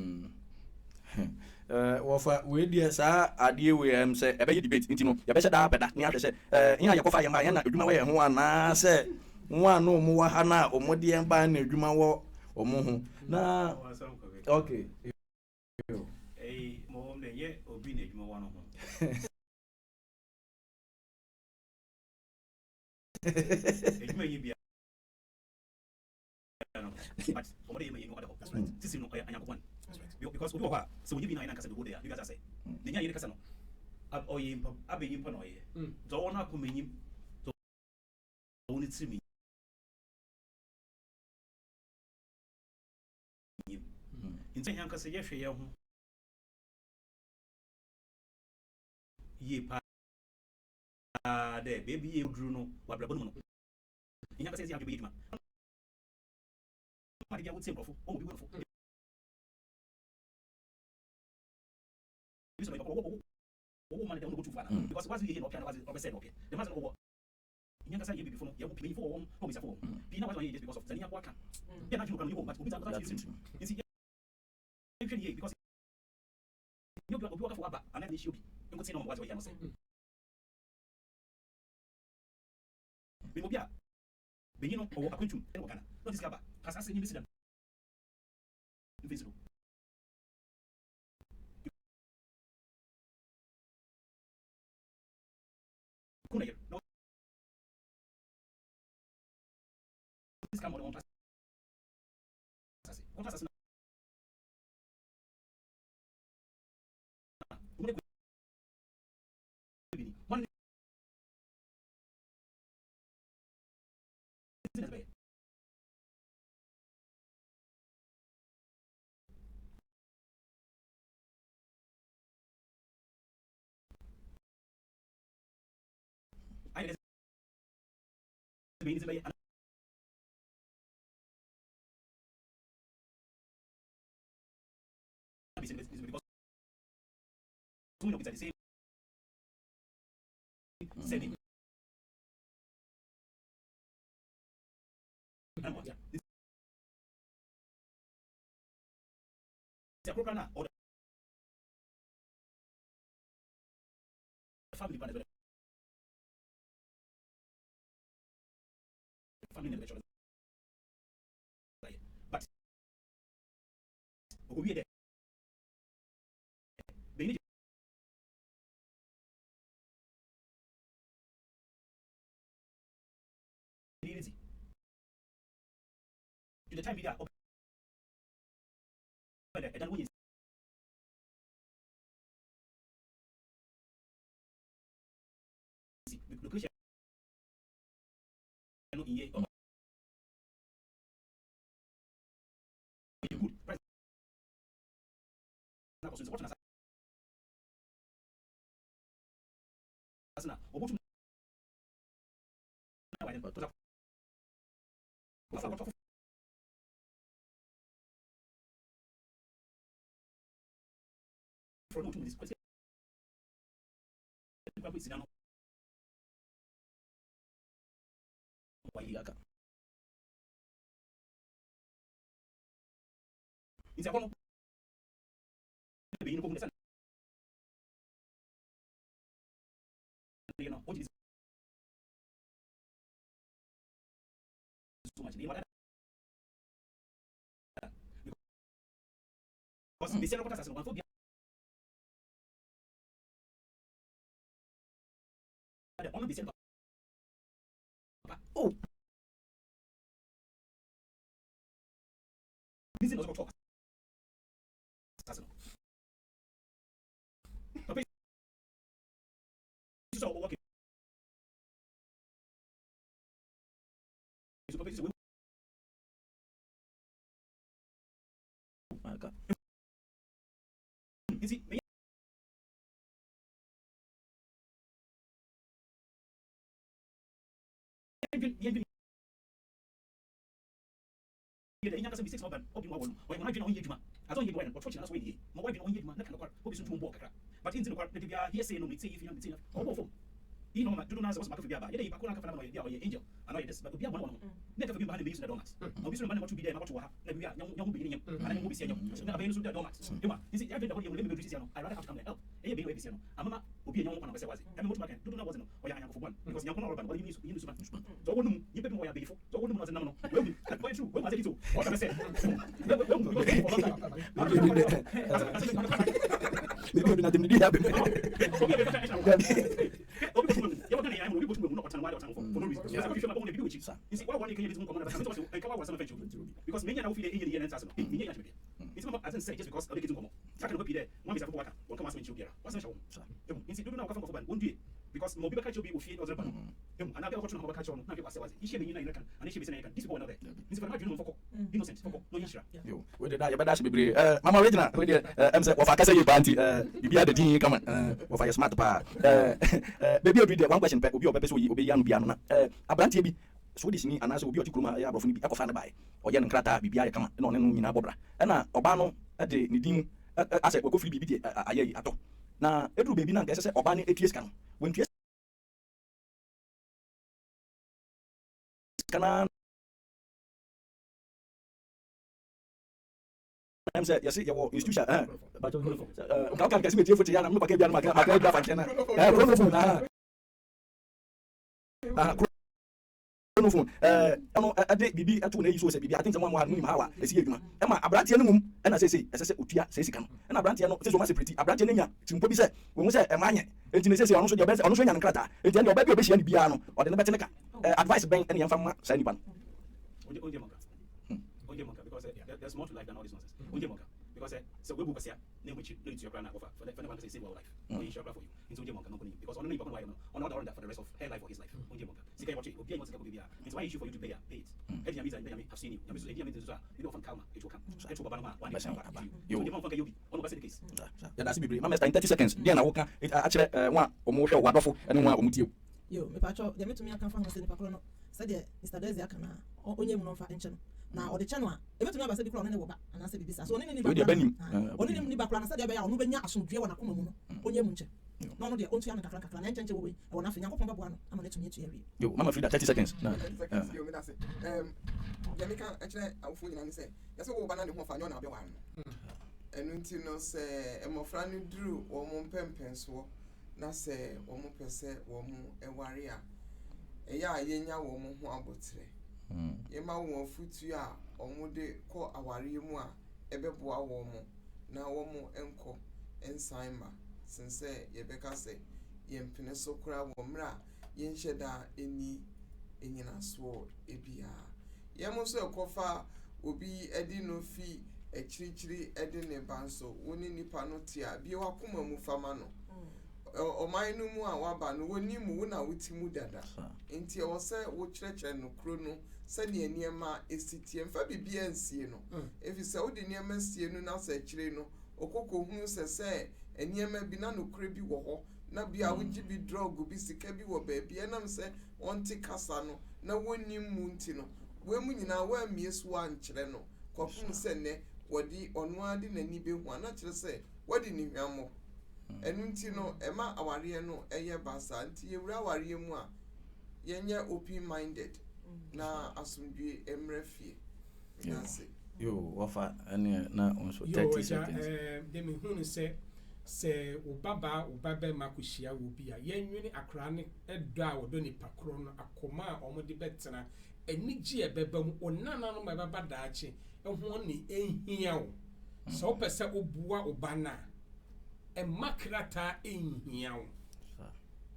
Wɔfa wei deɛ saa adeɛ wei sɛ ɛbɛyɛ debate nti no yɛbɛhyɛ daa pɛda ne ahwɛ sɛ yɛn a yɛkɔfa yɛn ba yɛn na adwuma wɔ yɛn ho anaa sɛ wɔn a no ɔmo wɔ ha na ɔmo de yɛn ba na adwuma wɔ ɔmo ho na okay. Mom de ye obi na adwuma wɔ no ho. Adwuma yi bia no but ɔmo de yɛ ma yɛ no ɔda hɔ. That's right. Sisi no ɔyɛ anyakopɔn. Because obi wɔ hɔ a sɛ wɔnyɛ bi na ayɛ nankasa de go there you guys are say ne nya yɛ ne kasa no ɔyɛ mpa abɛyi mpa na ɔyɛ dɔ wɔn akɔ menyim dɔ wɔn ne tiri menyim nti yɛn ankasa yɛhwɛ yɛn ho yie paa dɛ beebi yɛ duru no wabrabɔ no mu no yɛn ankasa yɛ adwuma yɛ adwuma ɔmo de yɛ wɔn ti nkorɔfo ɔmo bi wɔn fo. Because what's we okay, was said okay. The master over. You can say you before you pay for one, home is a phone. Pina was just because of the work. Yeah, not you can you but we don't use it. You see, because you go for Abba and then issue. You could say no what we can say. Bimobia. Benino or a quintum, and Wakana. Not discover. Assassin incident. Invisible. No. This come on class. What assassin? One I means by because two of the same setting. It's a program or the family plan. But we are there. They need easy. To the time we are open, and then we the Christian It's a one. You know, what is so much? Because the same as one phobia. Only the same. Oh, this is not talk. So okay. Is it yɛde ɛnya kasa mistakes ma ɔba ɔbi ma wɔ no ɔyɛ wɔn adwene ɔnyɛ adwuma adɔ ɔnyɛ wɔn ɔtɔ kyerɛ so ɔyɛ yie ma wɔn adwene ɔnyɛ adwuma na kan kɔr obi so tum bɔ kakra but nti no kɔr de bia hearsay no mete yɛ fi na ɔbɔ fam yi no ma dodo na sɛ wɔsɔ maka fi bia ba yɛde yi bakɔ na kafa na ɔyɛ bia ɔyɛ angel ana ɔyɛ des but obi abɔ no ne kafa bi ba na bɛyi so na domat obi so na ma to bi dɛ ma kɔto wɔ ha na bia nyaho bɛyi nyam ana nyaho bɛsi nyam na abɛyi no so da domat ema nti yɛ de da hɔ yɛ mo le sisi ano I rather have to come there help ɛyɛ bɛyi wɔ bɛsi ano amama obi nyaho kɔna bɛsɛ wazi ɛmɛ mo to back dodo na wɔzi no ɔyɛ anyanko bɔn because nyanko na ɔrɔba no ɔyɛ yi so ma so ɔwɔ no mu yɛ bɛ mo ɔyɛ abɛyifo so ɔwɔ no mu na sɛ nam no ɔyɛ true ɔyɛ ma sɛ dito ɔka bɛsɛ maybe na dem di happen because many now feel the injury and answer no many na it's not as say just because of the kitu komo saka no be there one bisa waka one come as mention biara wasa shawo nti dudu na waka for ban wondue because mo bi beka chobi ofie ozre ban ana be okoto na beka chono na be wase wase ishe be nyina kan ana ishe be sene kan this boy na there nti for na dwenu foko innocent foko no yishira yo we dey da ya bada shi bebre mama original we dey say wo fa kasa ye panti bibia de din come wo fa smart pa baby obi dey one question pe obi obebe so obi ya no bia no na abrantie bi so dis ni anase obi oti kuruma ya abrofo ni bi akofa na bai oye no krata bibia ye kama na one no nyina bobra na oba no de ni din ase ko firi bibi de aye ato na eduru baby na nka ese oba ne etie ska no when tie kana I'm say yes your institution but ka ka se metie foto ya na mpa ka bia na maka bia fa chena no phone ano ade bibi ato na yi so se bibi I think someone wa no ma wa esi adwuma e ma abrantie no mum e na se otua se sika no e na abrantie no se so ma se pretty abrantie no nya timpo bi se wo se e ma anye enti ne se ono so de be ono so nya ne krata enti ande oba bi obehia ne bia no ode ne betene ka advice ben e ne yamfa ma sa nipa no oje monka because there's more to life than all this nonsense oje monka because so we book asia ne which no to your plan offer for the one say save our life we insure for you into oje monka no koni because on no you why on not that for the rest of her life or his life oje monka sika you watch it obi sika bibia it's why issue for you to pay it edia means have seen you have edia means so you know from calma it will come it will baba no one you oje monka yobi on go say the case ya that's be mama in 30 seconds dia na wo ka actually one omo hwe wadofo ene one omutie yo me pacho de metumi aka fa ho se ni pakro no se de Mr. Desi aka na onye mu no fa enche no na ode che no a ebetumi aba se bi kro no ne wo ba ana se bibisa so oni ni ba oni ni ba kro na se de be ya onu benya asomdue wona koma mu no onye mu nche no no de ontu ya na kakra na enche wo we e wona fa nyankopon ba bo ano ama netumi etu yawie yo mama Frida 30 seconds na yo me da se yamika actually awfo nyina ne se yase wo ba na ne ho fa nyo na be wa no enu nti no se emofra ne duru wo mo mpempenso na se wo mo pese wo mo eware a eya yenya wo mo ho abotre yema wo futu a omo de ko aware mu a ebeboa wo mo na wo mo enko ensaima sense yebeka se yempene so kura wo mra yenhyeda eni enyina so ebia yemo so ekofa obi edi no fi ekirichiri edi ne banso woni nipa no tia bi wakoma mu fama no oman no mu a waba no woni mu wo na wutimu dada enti o se wo kyerɛkyerɛ no kro no sɛ ne niema esitie mfa bibia nsie no efi sɛ wo de niema sie no na sɛ kyerɛ no okoko hu sɛ niema bi na no kro bi wo ho na bia wo gi bi drug bi sika bi wo ba bia nam sɛ onti kasa no na woni mu nti no we mu nyina wa miesu an kyerɛ no kofum sɛ ne wodi ono ade nani be hu ana kyerɛ sɛ wodi ni hwammo enu nti no ema aware no eye basa nti yewura aware mu a yenye open minded na asumdwe emrefie nase yo wafa ene na onso 30 seconds de me hu se obaba makushia wo bia yenwene akra ne edo a wodo ni pakro no akoma a omode betena enigi ebeba mu onana no mababa daache eho ne ehia wo so pese obua obana makrata ehia wo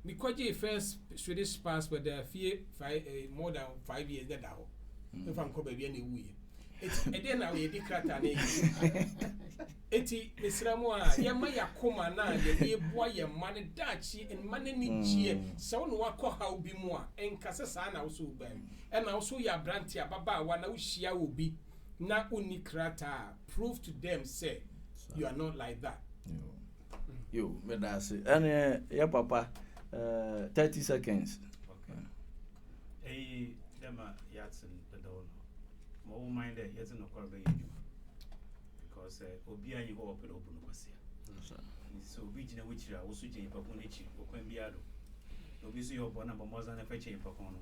because first Swedish passport there more than 5 years that ho if am ko ba bia na ewuye eti na we di krata na eti mesramu a ye ma yakoma na ye boa ye mane dachi en mane ni chie so no wakọ ha obi mu a enkase sa na wo so ban e na wo so ya branti ababa wa na wo hia obi na uni krata prove to them say you are not like that yo me da se ene ya papa 30 seconds okay dema yatsen the dono more mind that yet no corbe because obia you go up and open kwasia so region which are also change pakunichi okwembiado obi so your bona bomoza na feche pakono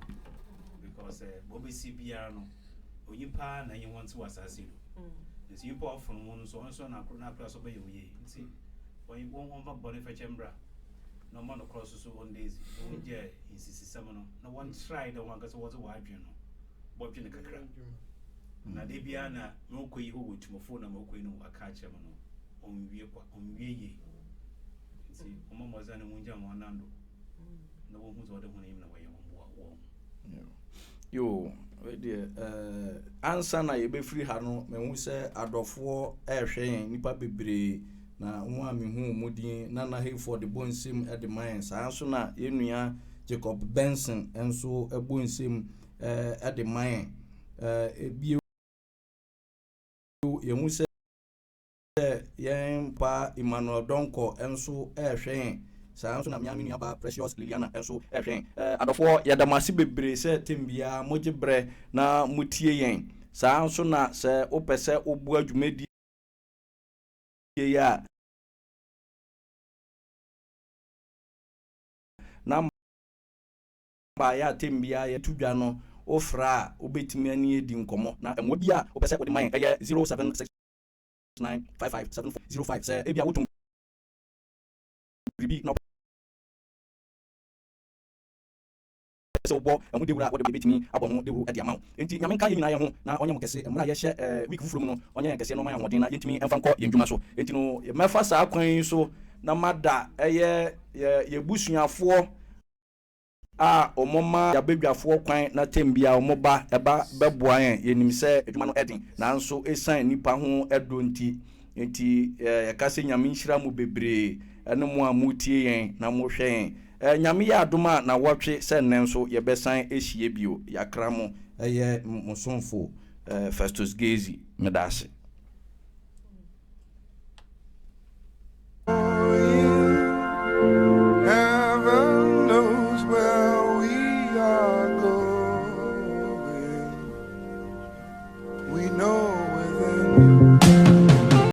because bobi cbr no oyimpa na you want to assassin this you pour from one so na class obey we see when you won't want body feche mbra no man across so one days no je insisi samano no one try the one cause what wa adwen no bobje ne kakra na de bia na no koyi ho wotumofo na makoyi no aka che mo no onwie ye see omo moza na munja mo nando na wo hu zo de ho na yim na waye wo yo we de answer na ye be free ha no me hu se adofo ehwe nipa bebre na nwa me hu mudin na na he for the bonsim at the mine sa so na yenua Jacob Benson enso ebonsim at the mine ebie ye hu se yen pa Emmanuel Donko enso ehwe sa so na me amini aba Precious Liliana enso ehwe adofo yadamase bebre se tembia mogibre na mutie yen sa so na se opese obu adwumadi ya na ba ya tembia ya tudwa no ofra obetimi ani edi nkomo na enwo bia opese kodi man eye 0769557405 se ebia wotum ribi no so bo enwo dewura wo de betimi abo ho dewu edi amaw enti nyame kan yina ye ho na onye mo kese emra ye hye week fufuru mu no onye kese no man hodin na yentimi emfa nko yendwuma so enti no mefa sa kwan so na mada eye ye busuafo a omoma ya bedwafo kwan na tembia omoba eba beboa yenim se edwuma no edin nanso esan nipa ho edonti enti yakase nyame nhira mu bebre ene mo amutie yen na mo hwe nyame ya adoma na wotwe se nenso ye besan ehie bio yakra mo eye musonfo Festus Gezi medase